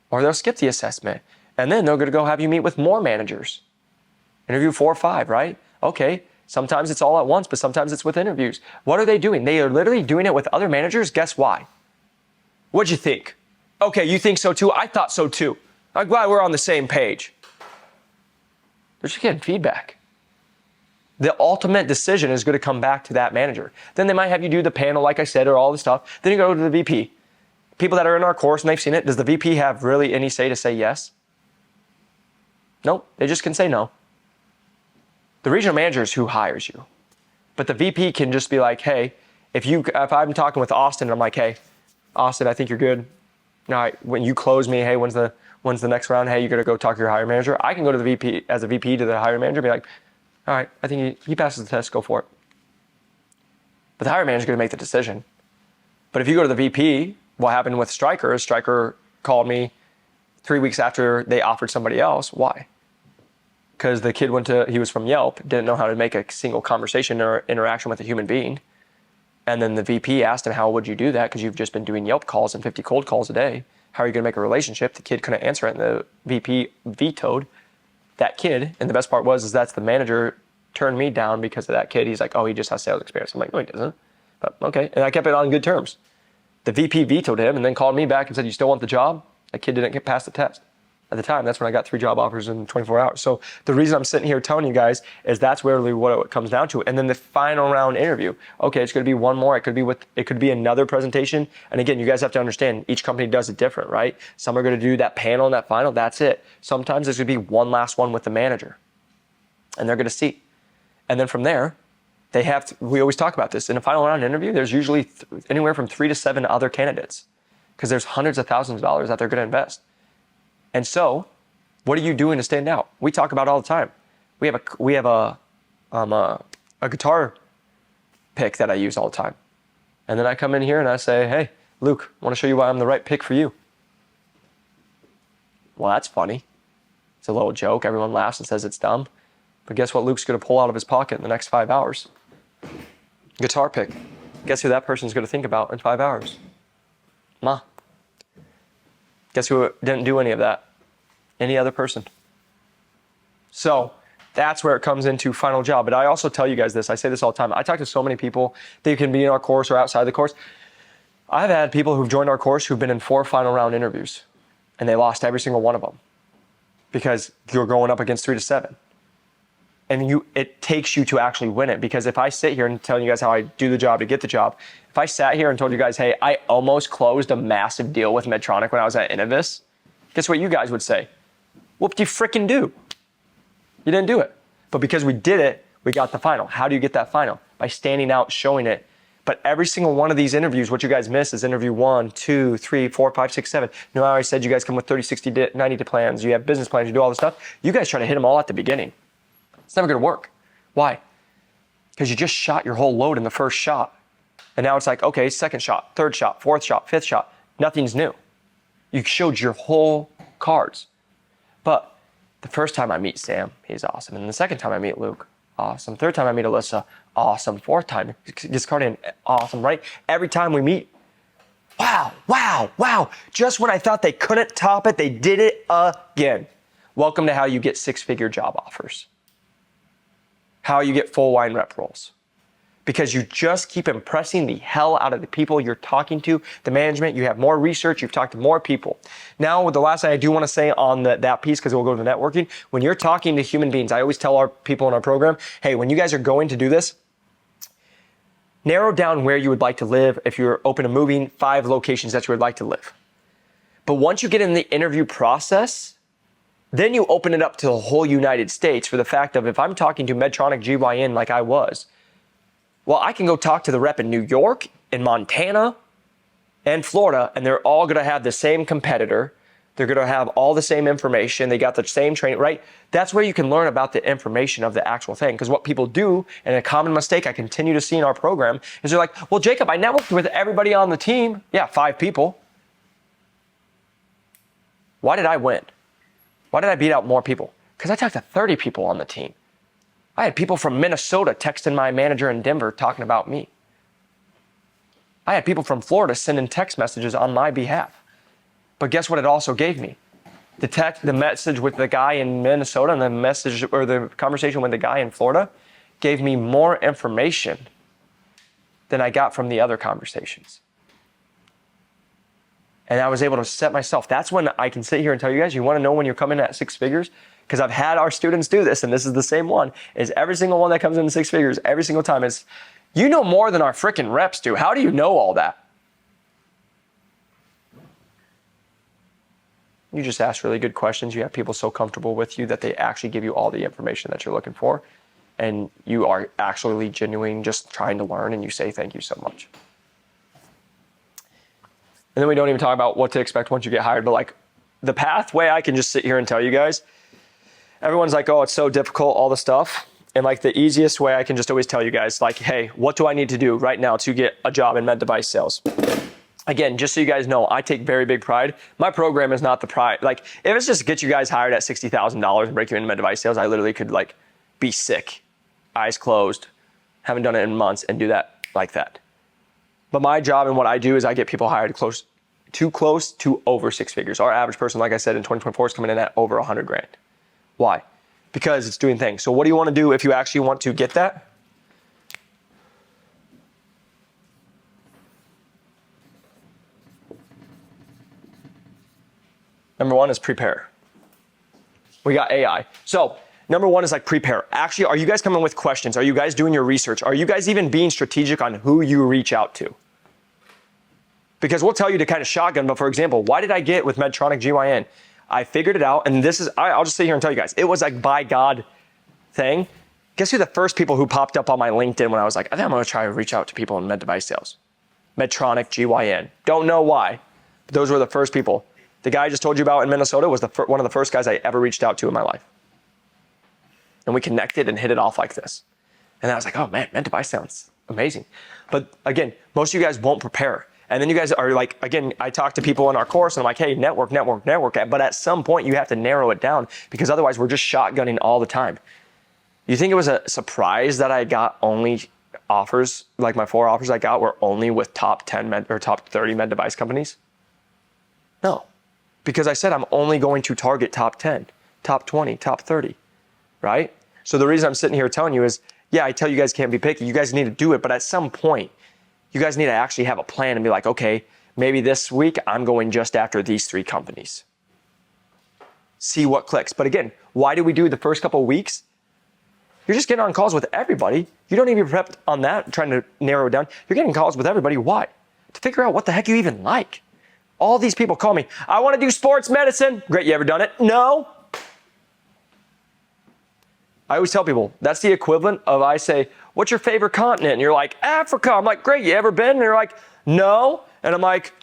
or they'll skip the assessment. And then they're going to go have you meet with more managers. Interview 4 or 5, right? Okay. Sometimes it's all at once, but sometimes it's with interviews. What are they doing? They are literally doing it with other managers. Guess why? What'd you think? Okay, you think so too? I thought so too. I'm glad we're on the same page. They're just getting feedback. The ultimate decision is going to come back to that manager. Then they might have you do the panel, like I said, or all the stuff. Then you go to the VP. People that are in our course and they've seen it, does the VP have really any say to say yes? Nope, they just can say no. The regional manager is who hires you. But the VP can just be like, hey, if I'm talking with Austin and I'm like, hey, Austin, I think you're good. Now, when you close me, hey, when's the next round? Hey, you're gonna go talk to your hiring manager. I can go to the VP as a VP to the hiring manager and be like, all right, I think he passes the test, go for it. But the hiring manager is gonna make the decision. But if you go to the VP, what happened with Stryker is Stryker called me 3 weeks after they offered somebody else. Why? Because the kid he was from Yelp, didn't know how to make a single conversation or interaction with a human being. And then the VP asked him, how would you do that? Because you've just been doing Yelp calls and 50 cold calls a day. How are you going to make a relationship? The kid couldn't answer it, and the VP vetoed that kid. And the best part was that's the manager turned me down because of that kid. He's like, oh, he just has sales experience. I'm like, no, he doesn't. But okay. And I kept it on good terms. The VP vetoed him and then called me back and said, you still want the job? That kid didn't get past the test. At the time, that's when I got 3 job offers in 24 hours. So the reason I'm sitting here telling you guys is that's really what it comes down to. And then the final round interview. Okay, it's going to be one more. It could be another presentation. And again, you guys have to understand each company does it different, right? Some are going to do that panel and that final. That's it. Sometimes there's going to be one last one with the manager, and they're going to see. And then from there, we always talk about this in a final round interview. There's usually anywhere from 3 to 7 other candidates because there's hundreds of thousands of dollars that they're going to invest. And so, what are you doing to stand out? We talk about it all the time. We have a guitar pick that I use all the time. And then I come in here and I say, hey, Luke, I want to show you why I'm the right pick for you. Well, that's funny. It's a little joke. Everyone laughs and says it's dumb. But guess what Luke's going to pull out of his pocket in the next 5 hours? Guitar pick. Guess who that person's going to think about in 5 hours? Ma. Guess who didn't do any of that? Any other person. So that's where it comes into final job. But I also tell you guys this. I say this all the time. I talk to so many people. They can be in our course or outside the course. I've had people who've joined our course who've been in 4 final round interviews, and they lost every single one of them because you're going up against 3 to 7. And it takes you to actually win it, because if I sit here and tell you guys how I do the job to get the job, if I sat here and told you guys, hey, I almost closed a massive deal with Medtronic when I was at Innovis, guess what you guys would say? Whoop-de-frickin' do. You didn't do it. But because we did it, we got the final. How do you get that final? By standing out, showing it. But every single one of these interviews, what you guys miss is interview 1, 2, 3, 4, 5, 6, 7. You know, I already said you guys come with 30, 60, 90 plans. You have business plans. You do all this stuff. You guys try to hit them all at the beginning. It's never going to work. Why? Because you just shot your whole load in the first shot. And now it's like, okay, second shot, third shot, fourth shot, fifth shot. Nothing's new. You showed your whole cards. But the first time I meet Sam, he's awesome. And the second time I meet Luke, awesome. Third time I meet Alyssa, awesome. Fourth time, gets card in, awesome, right? Every time we meet, wow, wow, wow. Just when I thought they couldn't top it, they did it again. Welcome to how you get 6-figure job offers. How you get full wine rep roles. Because you just keep impressing the hell out of the people you're talking to, the management, you have more research, you've talked to more people. Now, the last thing I do want to say on that piece, because we'll go to the networking, when you're talking to human beings, I always tell our people in our program, hey, when you guys are going to do this, narrow down where you would like to live. If you're open to moving, 5 locations that you would like to live. But once you get in the interview process, then you open it up to the whole United States for the fact of if I'm talking to Medtronic GYN like I was, well, I can go talk to the rep in New York, in Montana, and Florida, and they're all going to have the same competitor. They're going to have all the same information. They got the same training, right? That's where you can learn about the information of the actual thing. Because what people do, and a common mistake I continue to see in our program, is they're like, well, Jacob, I networked with everybody on the team. Yeah, 5 people. Why did I win? Why did I beat out more people? Because I talked to 30 people on the team. I had people from Minnesota texting my manager in Denver talking about me. I had people from Florida sending text messages on my behalf. But guess what it also gave me? The message with the guy in Minnesota and the conversation with the guy in Florida gave me more information than I got from the other conversations. And I was able to set myself. That's when I can sit here and tell you guys, you want to know when you're coming at 6 figures? Because I've had our students do this, and this is the same one, is every single one that comes in 6 figures, every single time is, you know more than our freaking reps do. How do you know all that? You just ask really good questions. You have people so comfortable with you that they actually give you all the information that you're looking for. And you are actually genuine, just trying to learn, and you say thank you so much. And then we don't even talk about what to expect once you get hired, but like the pathway, I can just sit here and tell you guys, everyone's like, oh, it's so difficult, all the stuff. And like the easiest way I can just always tell you guys, like, hey, what do I need to do right now to get a job in med device sales? Again, just so you guys know, I take very big pride. My program is not the pride. Like if it's just to get you guys hired at $60,000 and break you into med device sales, I literally could like be sick, eyes closed, haven't done it in months, and do that like that. But my job and what I do is I get people hired close to over 6 figures. Our average person, like I said, in 2024 is coming in at over 100 grand. Why? Because it's doing things. So what do you want to do if you actually want to get that? Number one is prepare. We got AI. So number one is like prepare. Actually, are you guys coming with questions? Are you guys doing your research? Are you guys even being strategic on who you reach out to? Because we'll tell you to kind of shotgun, but for example, why did I get with Medtronic GYN? I figured it out, and this is, I'll just sit here and tell you guys, it was like by God thing. Guess who the first people who popped up on my LinkedIn when I was like, I think I'm gonna try to reach out to people in med device sales. Medtronic GYN. Don't know why, but those were the first people. The guy I just told you about in Minnesota was one of the first guys I ever reached out to in my life. And we connected and hit it off like this. And I was like, oh man, med device sounds amazing. But again, most of you guys won't prepare. And then you guys are like, again, I talk to people in our course and I'm like, hey, network. But at some point you have to narrow it down because otherwise we're just shotgunning all the time. You think it was a surprise that I got only offers, like my 4 offers I got were only with top 10 or top 30 med device companies? No, because I said I'm only going to target top 10, top 20, top 30, right? So the reason I'm sitting here telling you is, yeah, I tell you guys can't be picky. You guys need to do it, but at some point, you guys need to actually have a plan and be like, okay, maybe this week I'm going just after these 3 companies. See what clicks. But again, why do we do the first couple of weeks? You're just getting on calls with everybody. You don't even prep on that, trying to narrow it down. You're getting calls with everybody. Why? To figure out what the heck you even like. All these people call me, I want to do sports medicine. Great, you ever done it? No. I always tell people, that's the equivalent of I say, what's your favorite continent? And you're like, Africa. I'm like, great, you ever been? And you're like, no. And I'm like,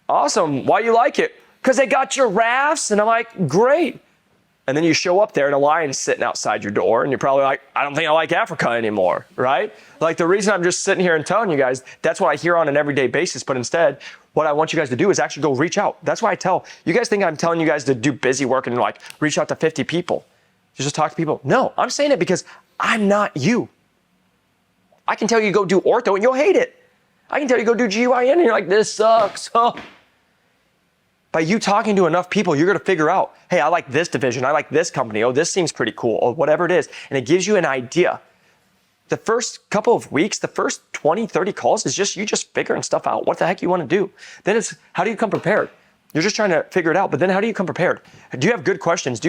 awesome, why you like it? Because they got giraffes. And I'm like, great. And then you show up there and a lion's sitting outside your door and you're probably like, I don't think I like Africa anymore, right? Like the reason I'm just sitting here and telling you guys, that's what I hear on an everyday basis. But instead, what I want you guys to do is actually go reach out. That's why I tell, you guys think I'm telling you guys to do busy work and like reach out to 50 people. Just talk to people. No, I'm saying it because I'm not you. I can tell you go do ortho and you'll hate it. I can tell you go do GYN and you're like, this sucks. Oh. By you talking to enough people, you're going to figure out, hey, I like this division. I like this company. Oh, this seems pretty cool. Or whatever it is. And it gives you an idea. The first couple of weeks, the first 20, 30 calls is just you just figuring stuff out. What the heck you want to do? Then it's how do you come prepared? You're just trying to figure it out. But then how do you come prepared? Do you have good questions?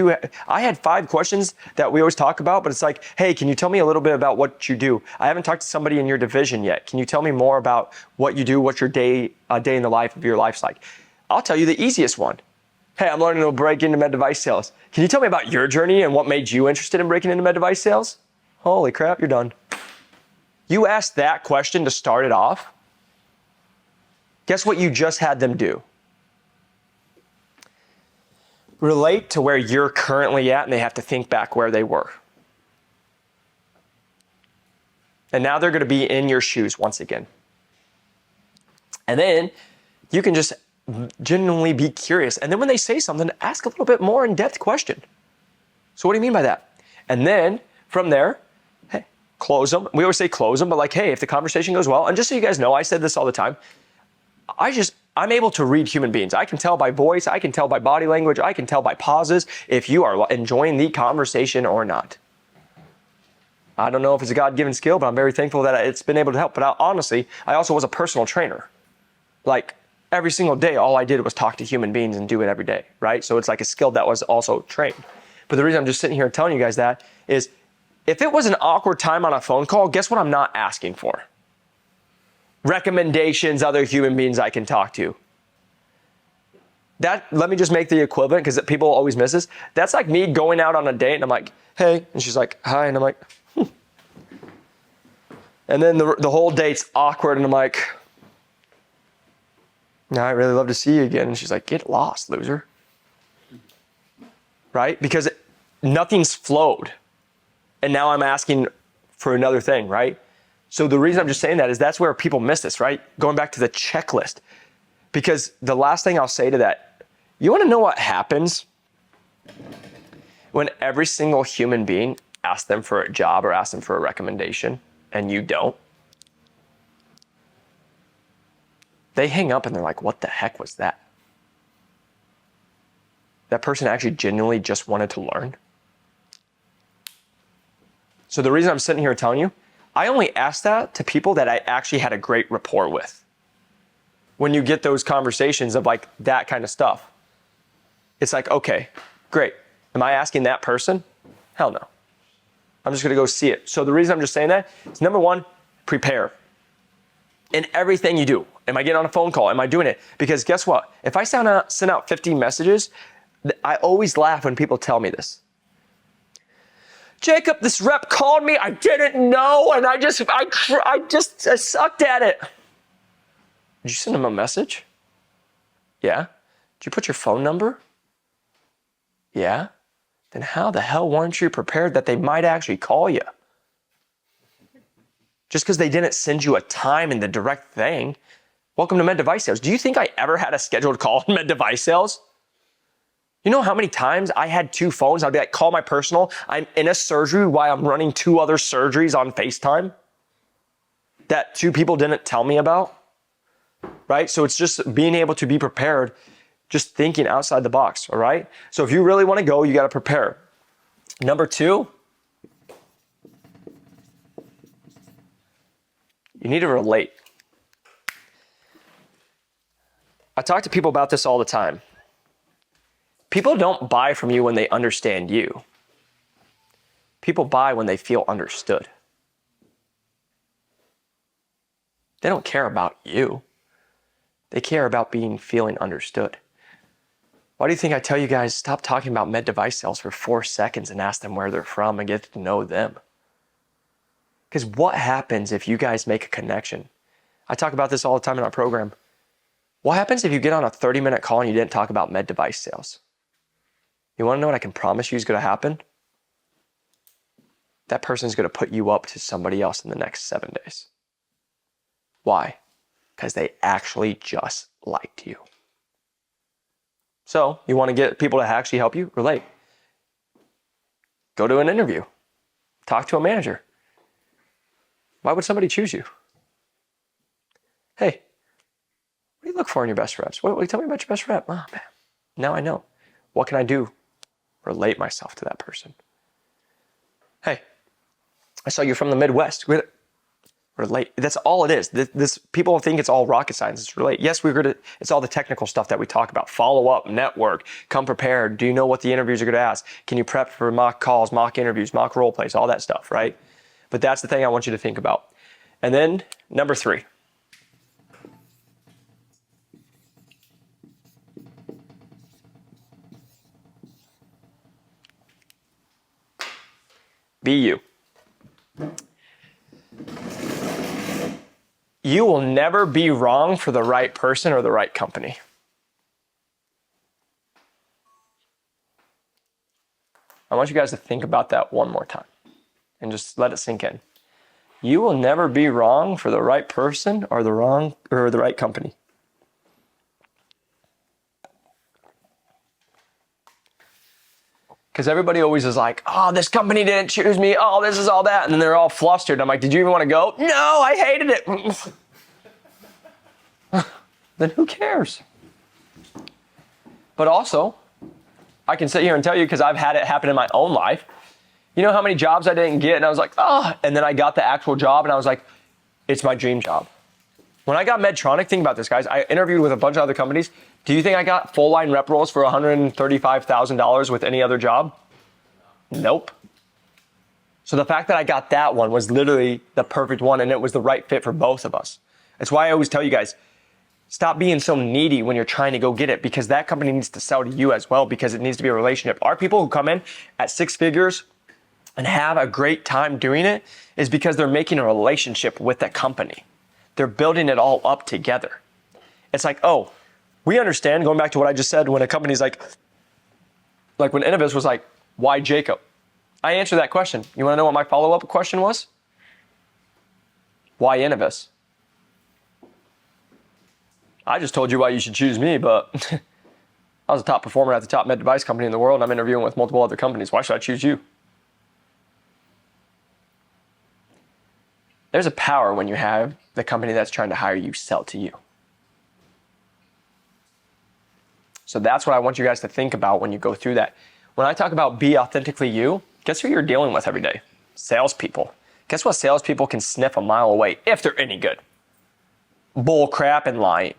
I had 5 questions that we always talk about, but it's like, hey, can you tell me a little bit about what you do? I haven't talked to somebody in your division yet. Can you tell me more about what you do? What's your day in the life of your life's like? I'll tell you the easiest one. Hey, I'm learning to break into med device sales. Can you tell me about your journey and what made you interested in breaking into med device sales? Holy crap, you're done. You asked that question to start it off. Guess what you just had them do? Relate to where you're currently at and they have to think back where they were. And now they're going to be in your shoes once again. And then you can just genuinely be curious. And then when they say something, ask a little bit more in-depth question. So what do you mean by that? And then from there, hey, close them. We always say close them, but like, hey, if the conversation goes well, and just so you guys know, I said this all the time, I'm able to read human beings. I can tell by voice, I can tell by body language, I can tell by pauses if you are enjoying the conversation or not. I don't know if it's a God-given skill, but I'm very thankful that it's been able to help. But honestly, I also was a personal trainer. Like every single day, all I did was talk to human beings and do it every day, right? So it's like a skill that was also trained. But the reason I'm just sitting here telling you guys that is if it was an awkward time on a phone call, guess what I'm not asking for? Recommendations, other human beings I can talk to. Let me just make the equivalent because people always miss this. That's like me going out on a date and I'm like, hey, and she's like, hi, and I'm like, and then the whole date's awkward and I'm like, no, I'd really love to see you again. And she's like, get lost, loser. Right? Because nothing's flowed. And now I'm asking for another thing, right? So the reason I'm just saying that is that's where people miss this, right? Going back to the checklist. Because the last thing I'll say to that, you want to know what happens when every single human being asks them for a job or asks them for a recommendation and you don't? They hang up and they're like, what the heck was that? That person actually genuinely just wanted to learn. So the reason I'm sitting here telling you, I only ask that to people that I actually had a great rapport with. When you get those conversations of like that kind of stuff, it's like, okay, great. Am I asking that person? Hell no. I'm just gonna go see it. So the reason I'm just saying that is number one, prepare. In everything you do. Am I getting on a phone call? Am I doing it? Because guess what? If I send out 50 messages, I always laugh when people tell me this. Jacob, this rep called me. I didn't know, and I sucked at it. Did you send him a message? Yeah. Did you put your phone number? Yeah. Then how the hell weren't you prepared that they might actually call you? Just because they didn't send you a time in the direct thing. Welcome to Med Device Sales. Do you think I ever had a scheduled call in Med Device Sales? You know how many times I had two phones? I'd be like, call my personal. I'm in a surgery while I'm running 2 other surgeries on FaceTime that 2 people didn't tell me about, right? So it's just being able to be prepared, just thinking outside the box, all right? So if you really want to go, you got to prepare. Number 2, you need to relate. I talk to people about this all the time. People don't buy from you when they understand you. People buy when they feel understood. They don't care about you. They care about feeling understood. Why do you think I tell you guys stop talking about med device sales for 4 seconds and ask them where they're from and get to know them? Because what happens if you guys make a connection? I talk about this all the time in our program. What happens if you get on a 30-minute call and you didn't talk about med device sales? You want to know what I can promise you is going to happen? That person is going to put you up to somebody else in the next 7 days. Why? Because they actually just liked you. So you want to get people to actually help you? Relate. Go to an interview. Talk to a manager. Why would somebody choose you? Hey, what do you look for in your best reps? What tell me about your best rep? Oh, man. Now I know. What can I do? Relate myself to that person. Hey, I saw you're from the Midwest. Relate. That's all it is. This people think it's all rocket science. It's relate. Yes, it's all the technical stuff that we talk about. Follow up, network, come prepared. Do you know what the interviews are going to ask? Can you prep for mock calls, mock interviews, mock role plays, all that stuff, right? But that's the thing I want you to think about. And then number 3. Be you. You will never be wrong for the right person or the right company. I want you guys to think about that one more time and just let it sink in. You will never be wrong for the right person or the right company. Because everybody always is like, oh, this company didn't choose me. Oh, this is all that. And then they're all flustered. I'm like, did you even want to go? No, I hated it. Then who cares? But also, I can sit here and tell you, because I've had it happen in my own life. You know how many jobs I didn't get? And I was like, oh. And then I got the actual job and I was like, it's my dream job. When I got Medtronic, think about this, guys. I interviewed with a bunch of other companies. Do you think I got full line rep roles for $135,000 with any other job? Nope. So the fact that I got that one was literally the perfect one and it was the right fit for both of us. That's why I always tell you guys, Stop being so needy when you're trying to go get it, because that company needs to sell to you as well, because it needs to be a relationship. Our people who come in at 6 figures and have a great time doing it is because they're making a relationship with that company. They're building it all up together. It's like, oh, we understand, going back to what I just said, when a company's like when Innovis was like, why Jacob? I answered that question. You want to know what my follow-up question was? Why Innovis? I just told you why you should choose me, but I was a top performer at the top med device company in the world, and I'm interviewing with multiple other companies. Why should I choose you? There's a power when you have the company that's trying to hire you sell to you. So that's what I want you guys to think about when you go through that. When I talk about be authentically you, guess who you're dealing with every day? Salespeople. Guess what salespeople can sniff a mile away if they're any good? Bull crap and lying.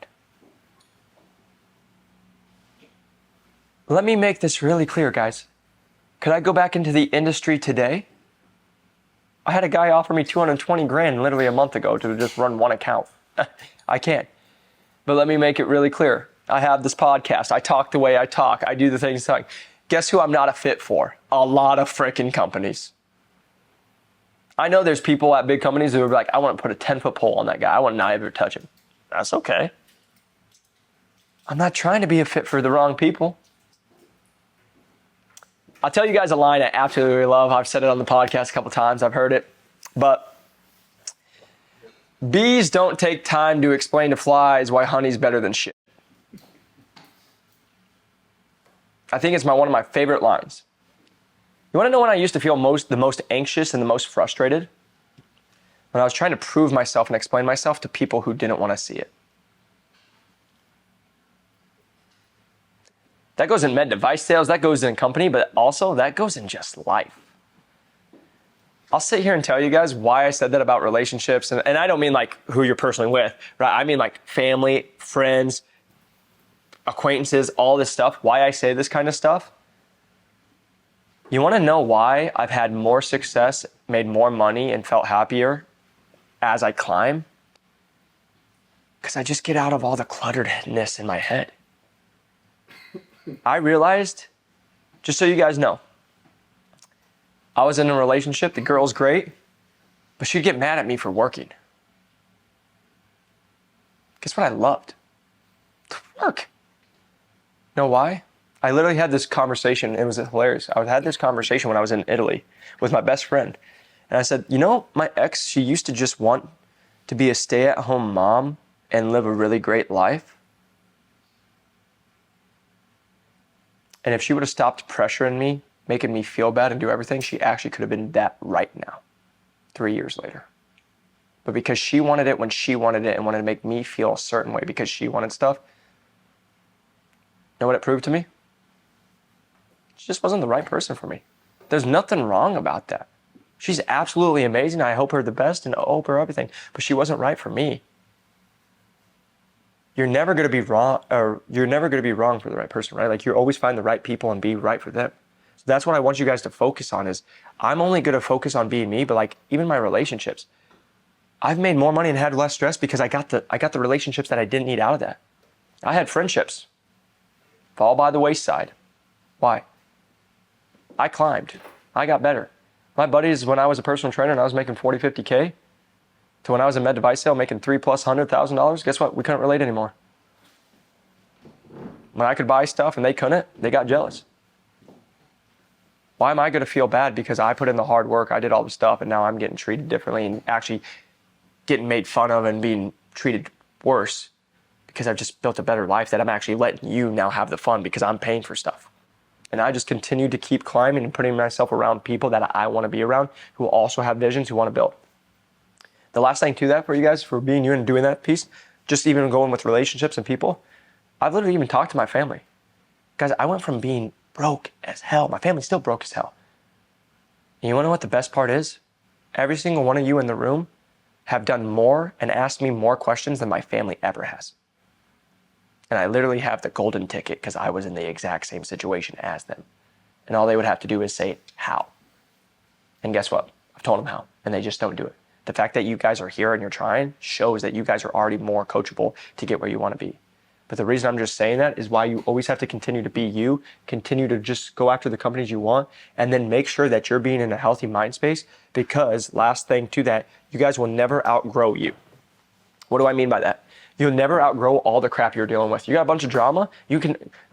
Let me make this really clear, guys. Could I go back into the industry today? I had a guy offer me 220 grand literally a month ago to just run one account. I can't. But let me make it really clear. I have this podcast. I talk the way I talk. I do the things like. Guess who I'm not a fit for? A lot of freaking companies. I know there's people at big companies who are like, I want to put a 10-foot pole on that guy. I want to not ever touch him. That's okay. I'm not trying to be a fit for the wrong people. I'll tell you guys a line I absolutely love. I've said it on the podcast a couple times. I've heard it. But bees don't take time to explain to flies why honey's better than shit. I think it's one of my favorite lines. You want to know when I used to feel the most anxious and the most frustrated? When I was trying to prove myself and explain myself to people who didn't want to see it. That goes in med device sales, that goes in company, but also that goes in just life. I'll sit here and tell you guys why I said that about relationships, and I don't mean like who you're personally with, right? I mean like family, friends, acquaintances, all this stuff, why I say this kind of stuff. You want to know why I've had more success, made more money, and felt happier as I climb? Because I just get out of all the clutteredness in my head. I realized, just so you guys know, I was in a relationship, the girl's great, but she'd get mad at me for working. Guess what I loved? To work. Know why? I literally had this conversation, it was hilarious. I had this conversation when I was in Italy with my best friend. And I said, you know, my ex, she used to just want to be a stay-at-home mom and live a really great life. And if she would have stopped pressuring me, making me feel bad and do everything, she actually could have been that right now, 3 years later. But because she wanted it when she wanted it and wanted to make me feel a certain way because she wanted stuff, you know what it proved to me? She just wasn't the right person for me. There's nothing wrong about that. She's absolutely amazing. I hope her the best and I hope her everything, but she wasn't right for me. You're never going to be wrong, or you're never going to be wrong for the right person, right? Like you always find the right people and be right for them. So that's what I want you guys to focus on is I'm only going to focus on being me, but like even my relationships, I've made more money and had less stress because I got the relationships that I didn't need out of that. I had friendships fall by the wayside. Why? I climbed. I got better. My buddies, when I was a personal trainer and I was making 40, 50K, to when I was in med device sale making $300,000+, guess what? We couldn't relate anymore. When I could buy stuff and they couldn't, they got jealous. Why am I going to feel bad because I put in the hard work, I did all the stuff, and now I'm getting treated differently and actually getting made fun of and being treated worse because I've just built a better life that I'm actually letting you now have the fun because I'm paying for stuff. And I just continue to keep climbing and putting myself around people that I want to be around who also have visions, who want to build. The last thing to that for you guys, for being you and doing that piece, just even going with relationships and people, I've literally even talked to my family. Guys, I went from being broke as hell. My family's still broke as hell. And you want to know what the best part is? Every single one of you in the room have done more and asked me more questions than my family ever has. And I literally have the golden ticket because I was in the exact same situation as them. And all they would have to do is say, how? And guess what? I've told them how, and they just don't do it. The fact that you guys are here and you're trying shows that you guys are already more coachable to get where you want to be. But the reason I'm just saying that is why you always have to continue to be you, continue to just go after the companies you want, and then make sure that you're being in a healthy mind space, because last thing to that, you guys will never outgrow you. What do I mean by that? You'll never outgrow all the crap you're dealing with. You got a bunch of drama,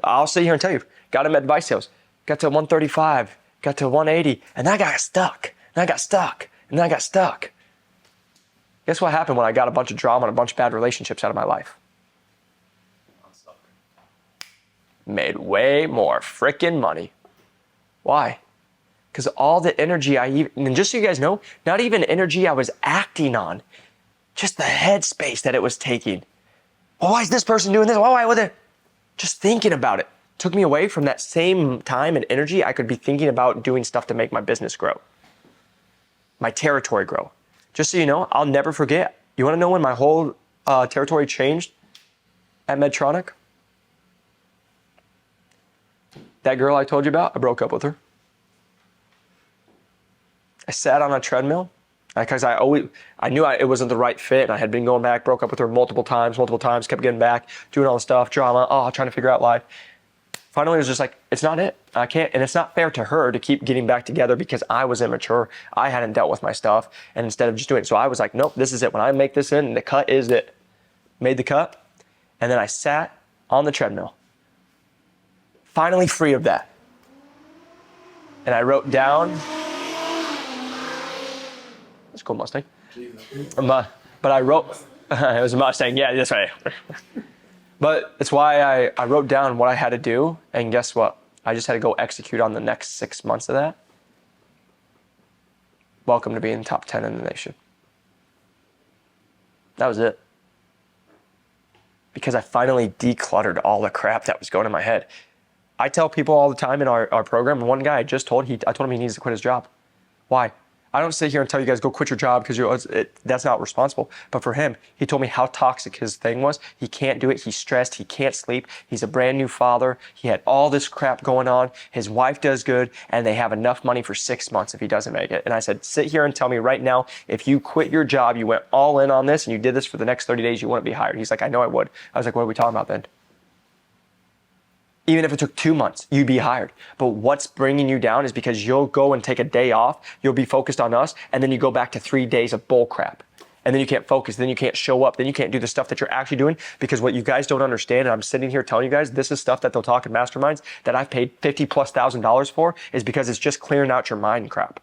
I'll sit here and tell you, got him at device sales, got to 135, got to 180, and then I got stuck, and I got stuck, and then I got stuck. Guess what happened when I got a bunch of drama and a bunch of bad relationships out of my life? Made way more freaking money. Why? Because all the energy and just so you guys know, not even energy I was acting on, just the headspace that it was taking. Well, why is this person doing this? Why would it? Just thinking about it took me away from that same time and energy I could be thinking about doing stuff to make my business grow, my territory grow. Just so you know, I'll never forget. You want to know when my whole territory changed at Medtronic? That girl I told you about, I broke up with her. I sat on a treadmill because I knew it wasn't the right fit, and I had been going back, broke up with her multiple times, kept getting back, doing all the stuff, drama, trying to figure out life. Finally, it was just like, it's not it. I can't, and it's not fair to her to keep getting back together because I was immature. I hadn't dealt with my stuff, and instead of just doing it. So I was like, nope, this is it. When I make this in, the cut is it. Made the cut, and then I sat on the treadmill. Finally free of that. And I wrote down, that's a cool Mustang. But I wrote, it was a Mustang, yeah, that's right. But it's why I wrote down what I had to do, and guess what? I just had to go execute on the next 6 months of that. Welcome to being top 10 in the nation. That was it. Because I finally decluttered all the crap that was going in my head. I tell people all the time in our program, and one guy I told him he needs to quit his job. Why? I don't sit here and tell you guys go quit your job because that's not responsible. But for him, he told me how toxic his thing was. He can't do it. He's stressed. He can't sleep. He's a brand new father. He had all this crap going on. His wife does good, and they have enough money for 6 months if he doesn't make it. And I said, sit here and tell me right now, if you quit your job, you went all in on this, and you did this for the next 30 days, you wouldn't be hired. He's like, I know I would. I was like, what are we talking about then? Even if it took 2 months, you'd be hired. But what's bringing you down is because you'll go and take a day off, you'll be focused on us, and then you go back to 3 days of bull crap. And then you can't focus, then you can't show up, then you can't do the stuff that you're actually doing, because what you guys don't understand, and I'm sitting here telling you guys, this is stuff that they'll talk in masterminds that I've paid $50,000+ for, is because it's just clearing out your mind crap.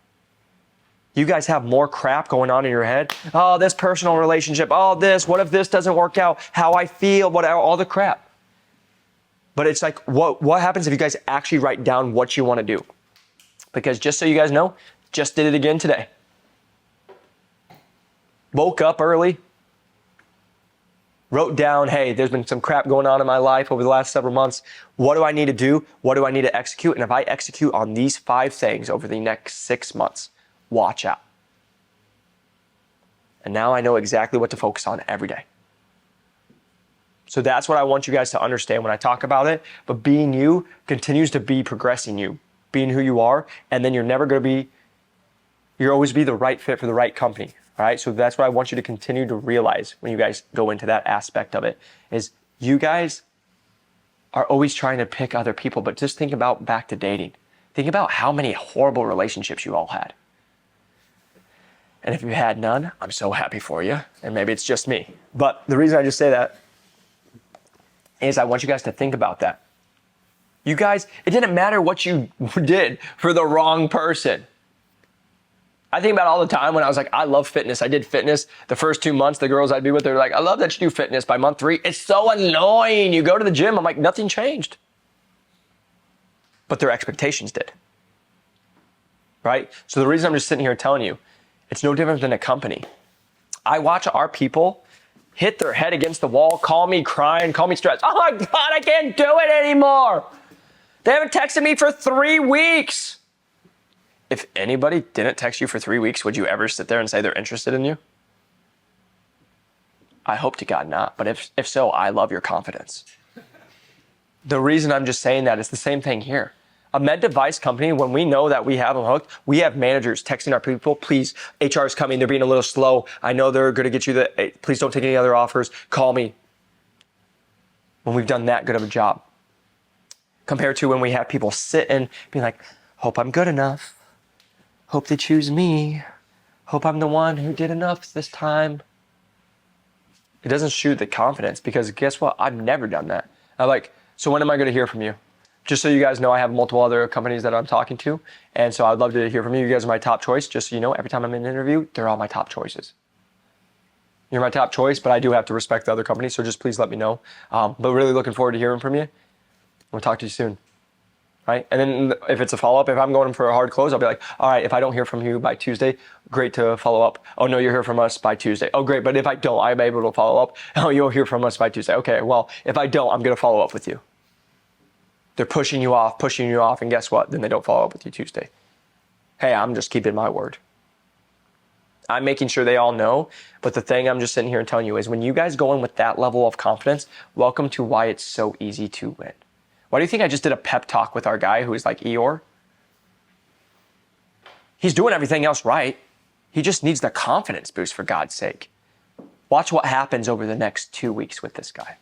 You guys have more crap going on in your head. Oh, this personal relationship, oh, this, what if this doesn't work out, how I feel, all the crap. But it's like, what happens if you guys actually write down what you want to do? Because just so you guys know, just did it again today. Woke up early, wrote down, hey, there's been some crap going on in my life over the last several months. What do I need to do? What do I need to execute? And if I execute on these 5 things over the next 6 months, watch out. And now I know exactly what to focus on every day. So that's what I want you guys to understand when I talk about it. But being you continues to be progressing you, being who you are, and then you're always be the right fit for the right company. All right. So that's what I want you to continue to realize when you guys go into that aspect of it, is you guys are always trying to pick other people, but just think about back to dating. Think about how many horrible relationships you all had. And if you had none, I'm so happy for you. And maybe it's just me. But the reason I just say that is I want you guys to think about that. You guys, it didn't matter what you did for the wrong person. I think about it all the time when I was like, I love fitness. I did fitness the first 2 months. The girls I'd be with, they're like, I love that you do fitness. By month 3, it's so annoying. You go to the gym. I'm like, nothing changed. But their expectations did. Right? So the reason I'm just sitting here telling you, it's no different than a company. I watch our people hit their head against the wall, call me crying, call me stressed. Oh my God, I can't do it anymore. They haven't texted me for 3 weeks. If anybody didn't text you for 3 weeks, would you ever sit there and say they're interested in you? I hope to God not, but if so, I love your confidence. The reason I'm just saying that is the same thing here. A med device company, when we know that we have them hooked, we have managers texting our people, please, HR is coming, they're being a little slow. I know they're going to get you please don't take any other offers, call me. When we've done that good of a job. Compared to when we have people sit and be like, hope I'm good enough. Hope they choose me. Hope I'm the one who did enough this time. It doesn't shoot the confidence because guess what? I've never done that. I'm like, so when am I going to hear from you? Just so you guys know, I have multiple other companies that I'm talking to. And so I'd love to hear from you. You guys are my top choice. Just so you know, every time I'm in an interview, they're all my top choices. You're my top choice, but I do have to respect the other companies. So just please let me know. But really looking forward to hearing from you. We'll talk to you soon. Right? And then if it's a follow-up, if I'm going for a hard close, I'll be like, all right, if I don't hear from you by Tuesday, great to follow up. Oh, no, you'll hear from us by Tuesday. Oh, great. But if I don't, I'm able to follow up. Oh, you'll hear from us by Tuesday. Okay, well, if I don't, I'm going to follow up with you. They're pushing you off, and guess what? Then they don't follow up with you Tuesday. Hey, I'm just keeping my word. I'm making sure they all know, but the thing I'm just sitting here and telling you is when you guys go in with that level of confidence, welcome to why it's so easy to win. Why do you think I just did a pep talk with our guy who is like Eeyore? He's doing everything else right. He just needs the confidence boost, for God's sake. Watch what happens over the next 2 weeks with this guy.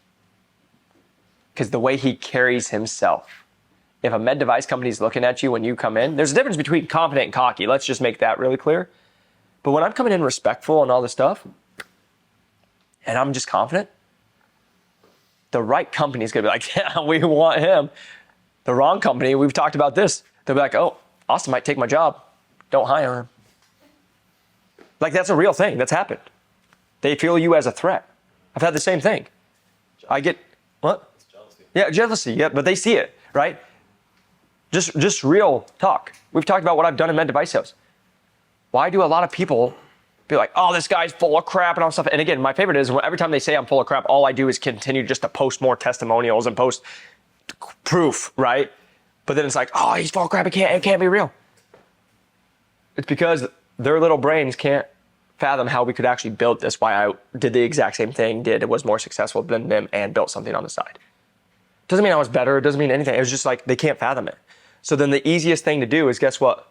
Because the way he carries himself. If a med device company is looking at you when you come in, there's a difference between confident and cocky. Let's just make that really clear. But when I'm coming in respectful and all this stuff, and I'm just confident, the right company is going to be like, yeah, we want him. The wrong company, we've talked about this. They'll be like, oh, Austin might take my job. Don't hire him. Like, that's a real thing. That's happened. They feel you as a threat. I've had the same thing. I get, what? It's jealousy. Yeah, jealousy. Yeah, but they see it, right? Just real talk. We've talked about what I've done in med device sales. Why do a lot of people be like, oh, this guy's full of crap and all stuff? And again, my favorite is every time they say I'm full of crap, all I do is continue just to post more testimonials and post proof, right? But then it's like, oh, he's full of crap. It can't be real. It's because their little brains can't fathom how we could actually build this, why I did the exact same thing, was more successful than them and built something on the side. Doesn't mean I was better. It doesn't mean anything. It was just like they can't fathom it. So then the easiest thing to do is, guess what?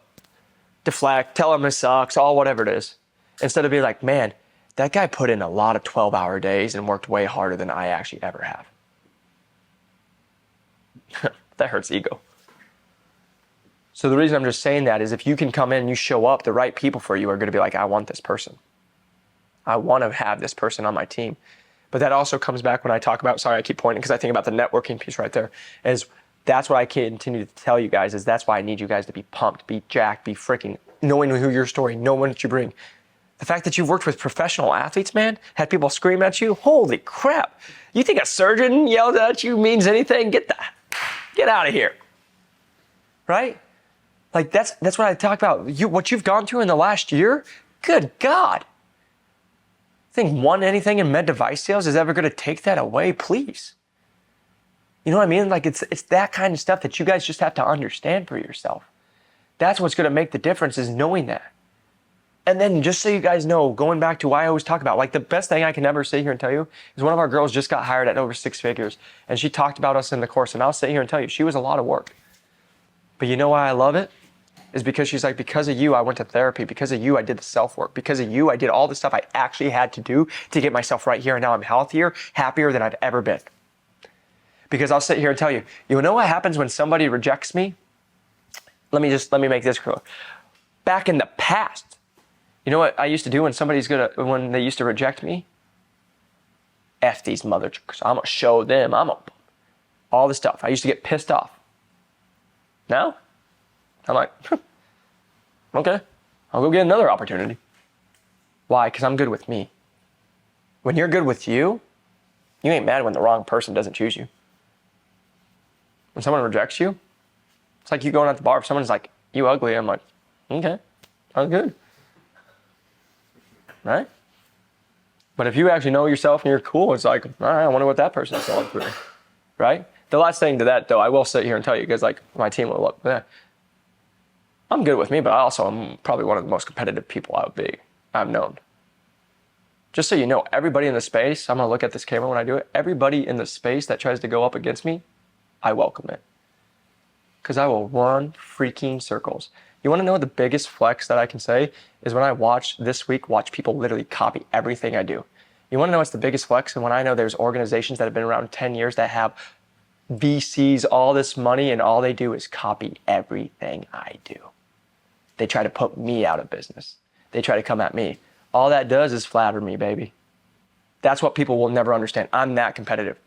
Deflect, tell him it sucks, all whatever it is. Instead of being like, man, that guy put in a lot of 12-hour days and worked way harder than I actually ever have. That hurts ego. So the reason I'm just saying that is if you can come in and you show up, the right people for you are going to be like, I want this person. I want to have this person on my team. But that also comes back when I talk about, sorry, I keep pointing because I think about the networking piece right there, is that's what I continue to tell you guys, is that's why I need you guys to be pumped, be jacked, be freaking, knowing who your story, knowing what you bring. The fact that you've worked with professional athletes, man, had people scream at you, holy crap. You think a surgeon yelled at you means anything? Get out of here, right? Like that's what I talk about. What you've gone through in the last year, good God. Think anything in med device sales is ever going to take that away, please. You know what I mean? Like it's that kind of stuff that you guys just have to understand for yourself. That's what's going to make the difference, is knowing that. And then just so you guys know, going back to why I always talk about, like the best thing I can ever sit here and tell you is one of our girls just got hired at over 6 figures. And she talked about us in the course. And I'll sit here and tell you, she was a lot of work. But you know why I love it? Is because she's like, because of you, I went to therapy. Because of you, I did the self-work. Because of you, I did all the stuff I actually had to do to get myself right here. And now I'm healthier, happier than I've ever been. Because I'll sit here and tell you, you know what happens when somebody rejects me? Let me make this clear. Back in the past, you know what I used to do when they used to reject me? F these mother truckers. I'm gonna show them. All the stuff. I used to get pissed off. Now, I'm like, okay, I'll go get another opportunity. Why? Because I'm good with me. When you're good with you, you ain't mad when the wrong person doesn't choose you. When someone rejects you, it's like you going out the bar. If someone's like, you ugly, I'm like, okay, sounds good. Right? But if you actually know yourself and you're cool, it's like, all right, I wonder what that person's going through. Right? The last thing to that, though, I will sit here and tell you, because like my team will look, I'm good with me, but I also am probably one of the most competitive people I've known. Just so you know, everybody in the space, I'm going to look at this camera when I do it, everybody in the space that tries to go up against me, I welcome it. because I will run freaking circles. You want to know what the biggest flex that I can say is when I watch people literally copy everything I do. You want to know what's the biggest flex? And when I know there's organizations that have been around 10 years that have VCs, all this money, and all they do is copy everything I do. They try to put me out of business. They try to come at me. All that does is flatter me, baby. That's what people will never understand. I'm that competitive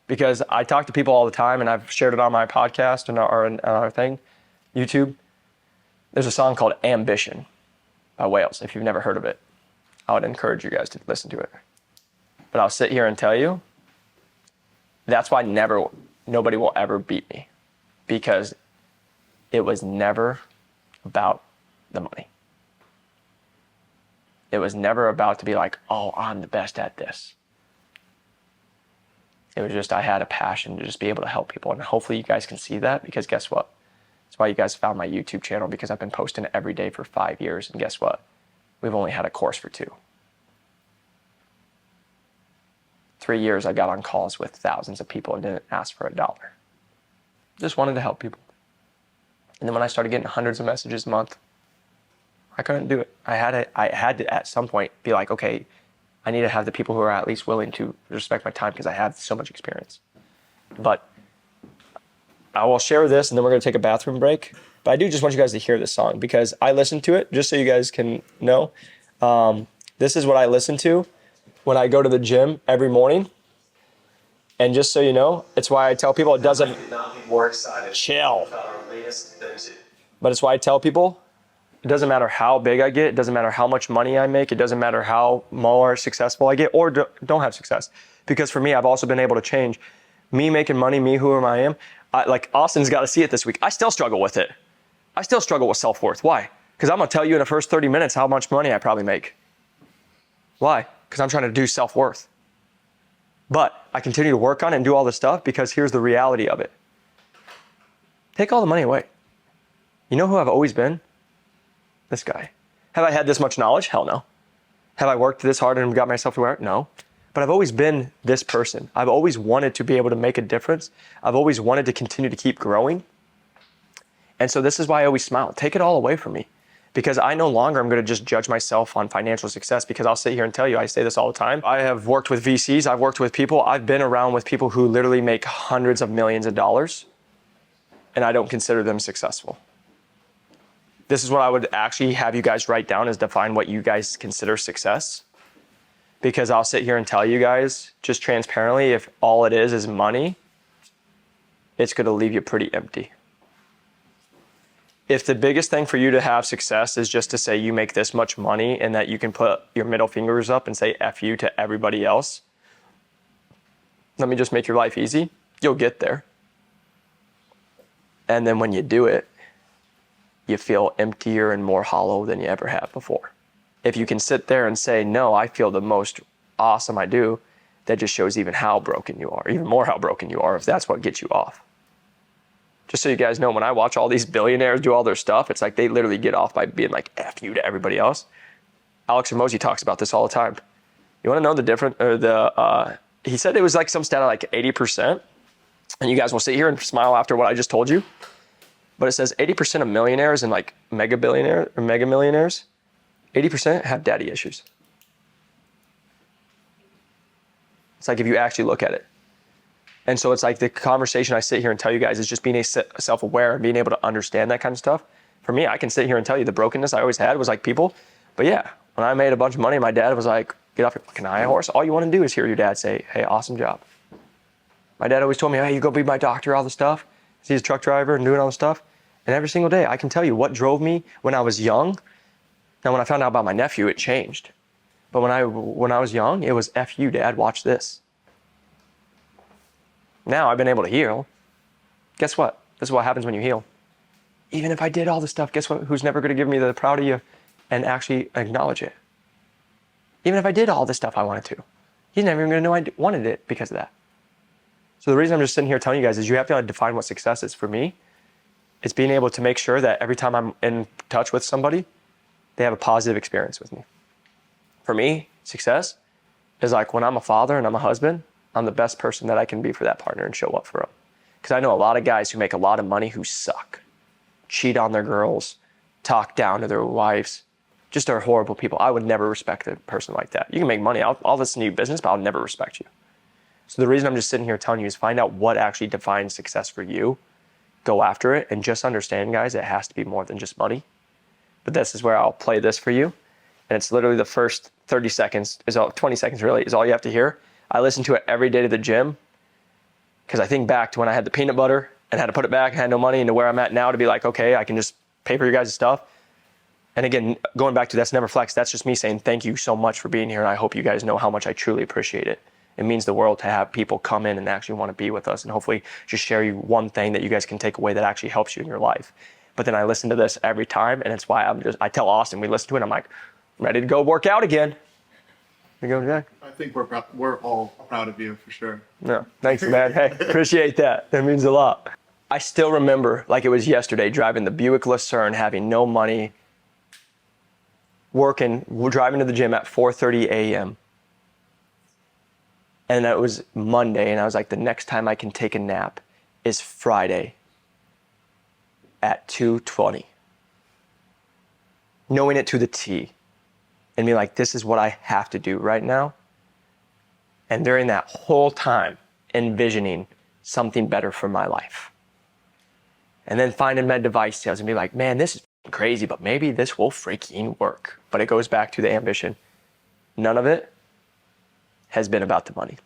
because I talk to people all the time, and I've shared it on my podcast and our thing, YouTube. There's a song called Ambition by Wales. If you've never heard of it, I would encourage you guys to listen to it. But I'll sit here and tell you, that's why nobody will ever beat me, because it was never about the money. It was never about to be like, oh, I'm the best at this. It was just I had a passion to just be able to help people. And hopefully you guys can see that, because guess what? That's why you guys found my YouTube channel, because I've been posting every day for 5 years. And guess what? We've only had a course for 2. 3 years I got on calls with thousands of people and didn't ask for $1. Just wanted to help people. And then when I started getting hundreds of messages a month, I couldn't do it. I had to at some point be like, okay, I need to have the people who are at least willing to respect my time, because I have so much experience. But I will share this, and then we're going to take a bathroom break. But I do just want you guys to hear this song, because I listened to it, just so you guys can know. This is what I listen to when I go to the gym every morning. And just so you know, it's why I tell people it doesn't... Chill. But it's why I tell people it doesn't matter how big I get. It doesn't matter how much money I make. It doesn't matter how more successful I get or don't have success. Because for me, I've also been able to change. Me making money, me who I am. Like Austin's got to see it this week. I still struggle with it. I still struggle with self-worth. Why? Because I'm going to tell you in the first 30 minutes how much money I probably make. Why? Because I'm trying to do self-worth. But I continue to work on it and do all this stuff, because here's the reality of it. Take all the money away. You know who I've always been? This guy. Have I had this much knowledge? Hell no. Have I worked this hard and got myself to where? No. But I've always been this person. I've always wanted to be able to make a difference. I've always wanted to continue to keep growing. And so this is why I always smile. Take it all away from me, because I no longer am going to just judge myself on financial success, because I'll sit here and tell you, I say this all the time. I have worked with VCs. I've worked with people. I've been around with people who literally make hundreds of millions of dollars, and I don't consider them successful. This is what I would actually have you guys write down, is define what you guys consider success. Because I'll sit here and tell you guys, just transparently, if all it is money, it's going to leave you pretty empty. If the biggest thing for you to have success is just to say you make this much money and that you can put your middle fingers up and say F you to everybody else, let me just make your life easy, you'll get there. And then when you do it, you feel emptier and more hollow than you ever have before. If you can sit there and say, no, I feel the most awesome I do, that just shows even how broken you are, even more how broken you are, if that's what gets you off. Just so you guys know, when I watch all these billionaires do all their stuff, it's like they literally get off by being like, F you to everybody else. Alex Hormozi talks about this all the time. You want to know the difference, he said it was like some stat of like 80%, and you guys will sit here and smile after what I just told you. But it says 80% of millionaires and like mega millionaires, 80% have daddy issues. It's like if you actually look at it. And so it's like the conversation I sit here and tell you guys is just being self-aware and being able to understand that kind of stuff. For me, I can sit here and tell you the brokenness I always had was like people. But yeah, when I made a bunch of money, my dad was like, get off your fucking high horse. All you want to do is hear your dad say, hey, awesome job. My dad always told me, hey, you go be my doctor, all this stuff. He's a truck driver and doing all this stuff. And every single day, I can tell you what drove me when I was young. Now, when I found out about my nephew, it changed. But when I was young, it was F you, Dad, watch this. Now I've been able to heal. Guess what? This is what happens when you heal. Even if I did all this stuff, guess what? Who's never going to give me the proud of you and actually acknowledge it? Even if I did all this stuff I wanted to, he's never even going to know I wanted it because of that. So the reason I'm just sitting here telling you guys is you have to define what success is. For me, it's being able to make sure that every time I'm in touch with somebody, they have a positive experience with me. For me, success is like when I'm a father and I'm a husband, I'm the best person that I can be for that partner and show up for them. Because I know a lot of guys who make a lot of money who suck, cheat on their girls, talk down to their wives, just are horrible people. I would never respect a person like that. You can make money. I'll listen to your business, but I'll never respect you. So the reason I'm just sitting here telling you is find out what actually defines success for you. Go after it, and just understand, guys, it has to be more than just money. But this is where I'll play this for you. And it's literally the first 30 seconds, 20 seconds really, is all you have to hear. I listen to it every day to the gym because I think back to when I had the peanut butter and had to put it back and had no money, and to where I'm at now to be like, okay, I can just pay for your guys' stuff. And again, going back to that's never flex, that's just me saying thank you so much for being here, and I hope you guys know how much I truly appreciate it. It means the world to have people come in and actually want to be with us and hopefully just share you one thing that you guys can take away that actually helps you in your life. But then I listen to this every time, and it's why I tell Austin, we listen to it, I'm like, ready to go work out again. You go, Jack? I think we're all proud of you for sure. No, thanks, man. Hey, appreciate that. That means a lot. I still remember like it was yesterday, driving the Buick Lucerne, having no money, driving to the gym at 4:30 a.m. And it was Monday, and I was like, the next time I can take a nap is Friday at 2:20. Knowing it to the T. And be like, this is what I have to do right now. And during that whole time, envisioning something better for my life. And then finding med device sales and be like, man, this is crazy, but maybe this will freaking work. But it goes back to the ambition. None of it has been about the money.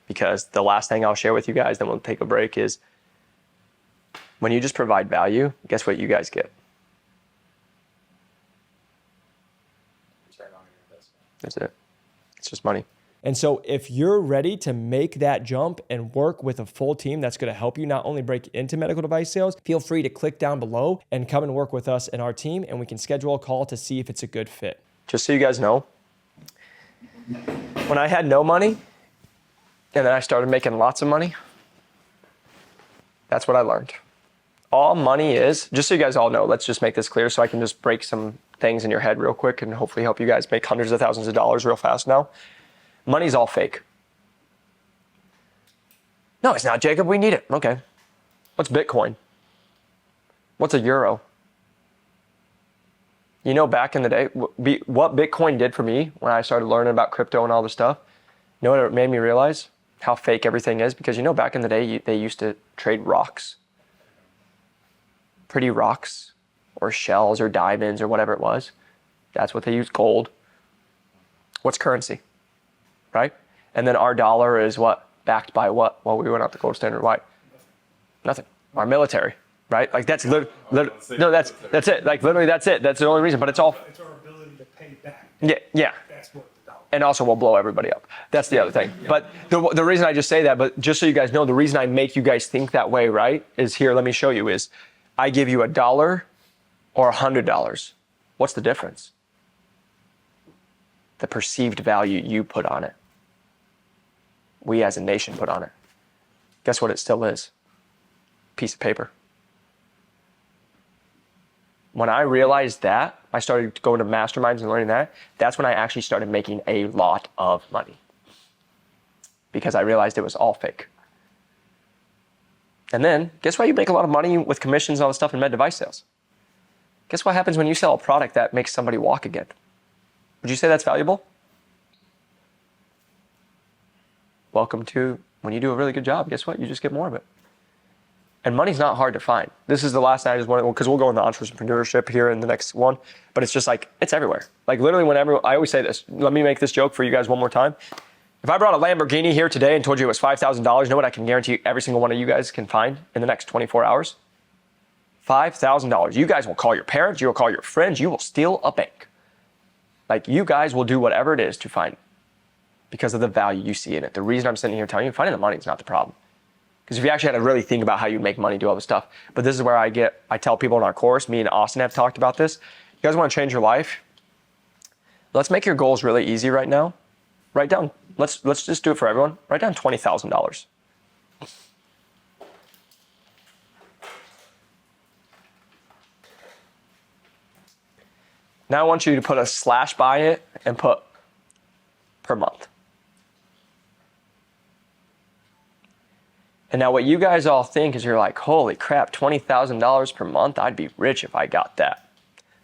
Because the last thing I'll share with you guys, then we'll take a break, is when you just provide value, guess what you guys get? Return on your investment. That's it. It's just money. And so if you're ready to make that jump and work with a full team that's going to help you not only break into medical device sales, feel free to click down below and come and work with us and our team, and we can schedule a call to see if it's a good fit. Just so you guys know, when I had no money and then I started making lots of money, that's what I learned. All money is, just so you guys all know, let's just make this clear so I can just break some things in your head real quick and hopefully help you guys make hundreds of thousands of dollars real fast now. Money's all fake. No, it's not, Jacob. We need it. Okay. What's Bitcoin? What's a euro? You know, back in the day, what Bitcoin did for me when I started learning about crypto and all this stuff, you know what it made me realize? How fake everything is. Because, you know, back in the day, they used to trade rocks. Pretty rocks or shells or diamonds or whatever it was. That's what they used, gold. What's currency? Right? And then our dollar is what? Backed by what? Well, we went out the gold standard. Why? Nothing. Our military, right? Like that's that's it. Like literally that's it. That's the only reason, but it's all. It's our ability to pay back. Yeah. That's what the dollar. And also we'll blow everybody up. That's the other thing. But the reason I just say that, but just so you guys know, the reason I make you guys think that way, right, is here, let me show you, is I give you $1 or $100. What's the difference? The perceived value you put on it. We as a nation put on it. Guess what it still is? Piece of paper. When I realized that, I started going to masterminds and learning that. That's when I actually started making a lot of money. Because I realized it was all fake. And then, guess why you make a lot of money with commissions and all this stuff in med device sales? Guess what happens when you sell a product that makes somebody walk again? Would you say that's valuable? Welcome to when you do a really good job, guess what? You just get more of it. And money's not hard to find. This is the last night I just wanted, because we'll go into entrepreneurship here in the next one, but it's just like, it's everywhere. Like literally whenever, I always say this, let me make this joke for you guys one more time. If I brought a Lamborghini here today and told you it was $5,000, you know what I can guarantee every single one of you guys can find in the next 24 hours? $5,000. You guys will call your parents, you will call your friends, you will steal a bank. Like you guys will do whatever it is to find it because of the value you see in it. The reason I'm sitting here telling you, finding the money is not the problem. Because if you actually had to really think about how you make money, do all this stuff. But this is where I tell people in our course, me and Austin have talked about this. You guys want to change your life? Let's make your goals really easy right now. Write down, let's just do it for everyone. Write down $20,000. Now I want you to put a slash by it and put per month. And now what you guys all think is you're like, holy crap, $20,000 per month? I'd be rich if I got that.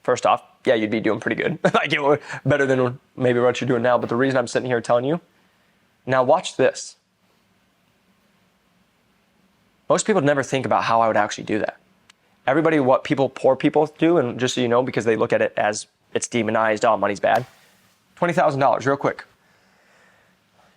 First off, yeah, you'd be doing pretty good. Like it would, better than maybe what you're doing now. But the reason I'm sitting here telling you, now watch this. Most people never think about how I would actually do that. Everybody, what poor people do, and just so you know, because they look at it as it's demonized, oh, money's bad. $20,000, real quick.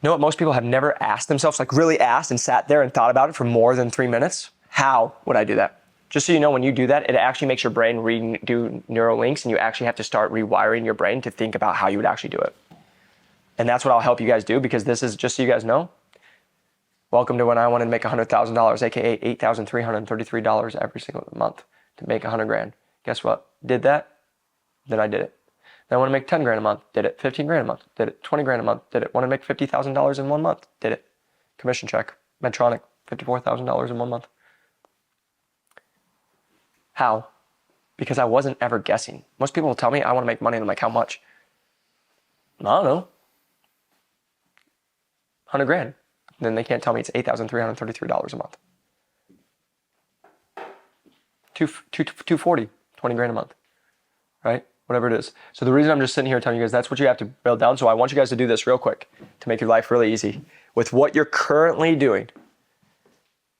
You know what most people have never asked themselves, like really asked and sat there and thought about it for more than 3 minutes? How would I do that? Just so you know, when you do that, it actually makes your brain redo neural links, and you actually have to start rewiring your brain to think about how you would actually do it. And that's what I'll help you guys do, because this is, just so you guys know, welcome to when I wanted to make $100,000, aka $8,333 every single month to make 100 grand. Guess what? Did that, then I did it. Then I want to make 10 grand a month, did it. 15 grand a month, did it. 20 grand a month, did it. Want to make $50,000 in 1 month, did it. Commission check, Medtronic, $54,000 in 1 month. How? Because I wasn't ever guessing. Most people will tell me I want to make money, and I'm like, how much? I don't know. 100 grand. Then they can't tell me it's $8,333 a month. 240, 20 grand a month, right? Whatever it is. So the reason I'm just sitting here telling you guys that's what you have to build down. So I want you guys to do this real quick to make your life really easy. With what you're currently doing,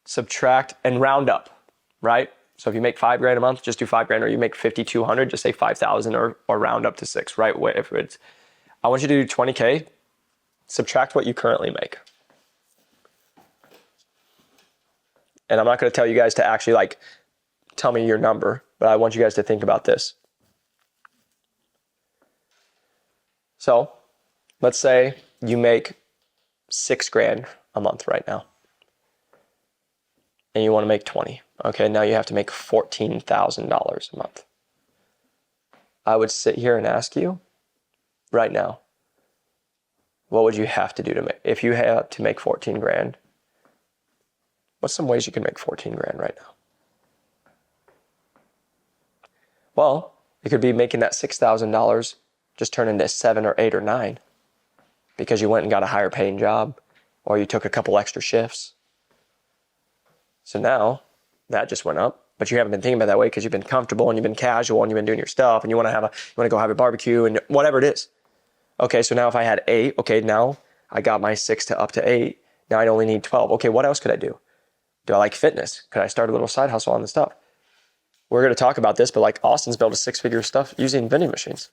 subtract and round up, right? So if you make 5 grand a month, just do 5 grand, or you make 5,200, just say 5,000 or round up to 6, right? If it's, I want you to do 20K, subtract what you currently make. And I'm not going to tell you guys to actually like tell me your number, but I want you guys to think about this. So let's say you make 6 grand a month right now, and you want to make 20. Okay, now you have to make $14,000 a month. I would sit here and ask you right now, what would you have to do to make, if you had to make 14 grand, what's some ways you can make 14 grand right now? Well, it could be making that $6,000 just turn into 7 or 8 or 9 because you went and got a higher paying job, or you took a couple extra shifts. So now that just went up, but you haven't been thinking about it that way because you've been comfortable and you've been casual and you've been doing your stuff and you want to go have a barbecue and whatever it is. Okay, so now if I had 8, okay, now I got my 6 to up to 8. Now I'd only need 12. Okay, what else could I do? Do I like fitness? Could I start a little side hustle on the stuff? We're going to talk about this, but like Austin's built a 6-figure stuff using vending machines.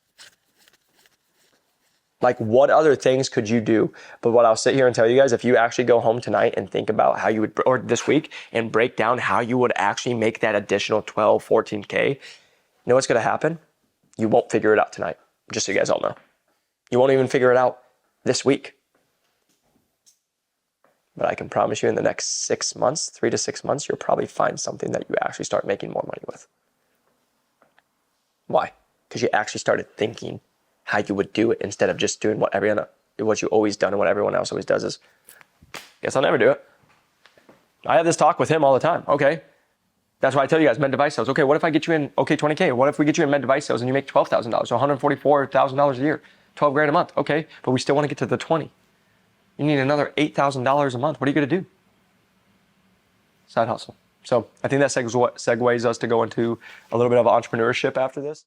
Like what other things could you do? But what I'll sit here and tell you guys, if you actually go home tonight and think about how you would, or this week, and break down how you would actually make that additional 12, 14K, you know what's going to happen? You won't figure it out tonight, just so you guys all know. You won't even figure it out this week. But I can promise you in the next 6 months, 3 to 6 months, you'll probably find something that you actually start making more money with. Why? Because you actually started thinking how you would do it instead of just doing what you always done and what everyone else always does is, guess I'll never do it. I have this talk with him all the time. Okay. That's why I tell you guys, med device sales. Okay, what if I get you in, okay, 20K. What if we get you in med device sales and you make $12,000, so $144,000 a year, 12 grand a month. Okay, but we still want to get to the 20. You need another $8,000 a month. What are you going to do? Side hustle. So I think that segues us to go into a little bit of entrepreneurship after this.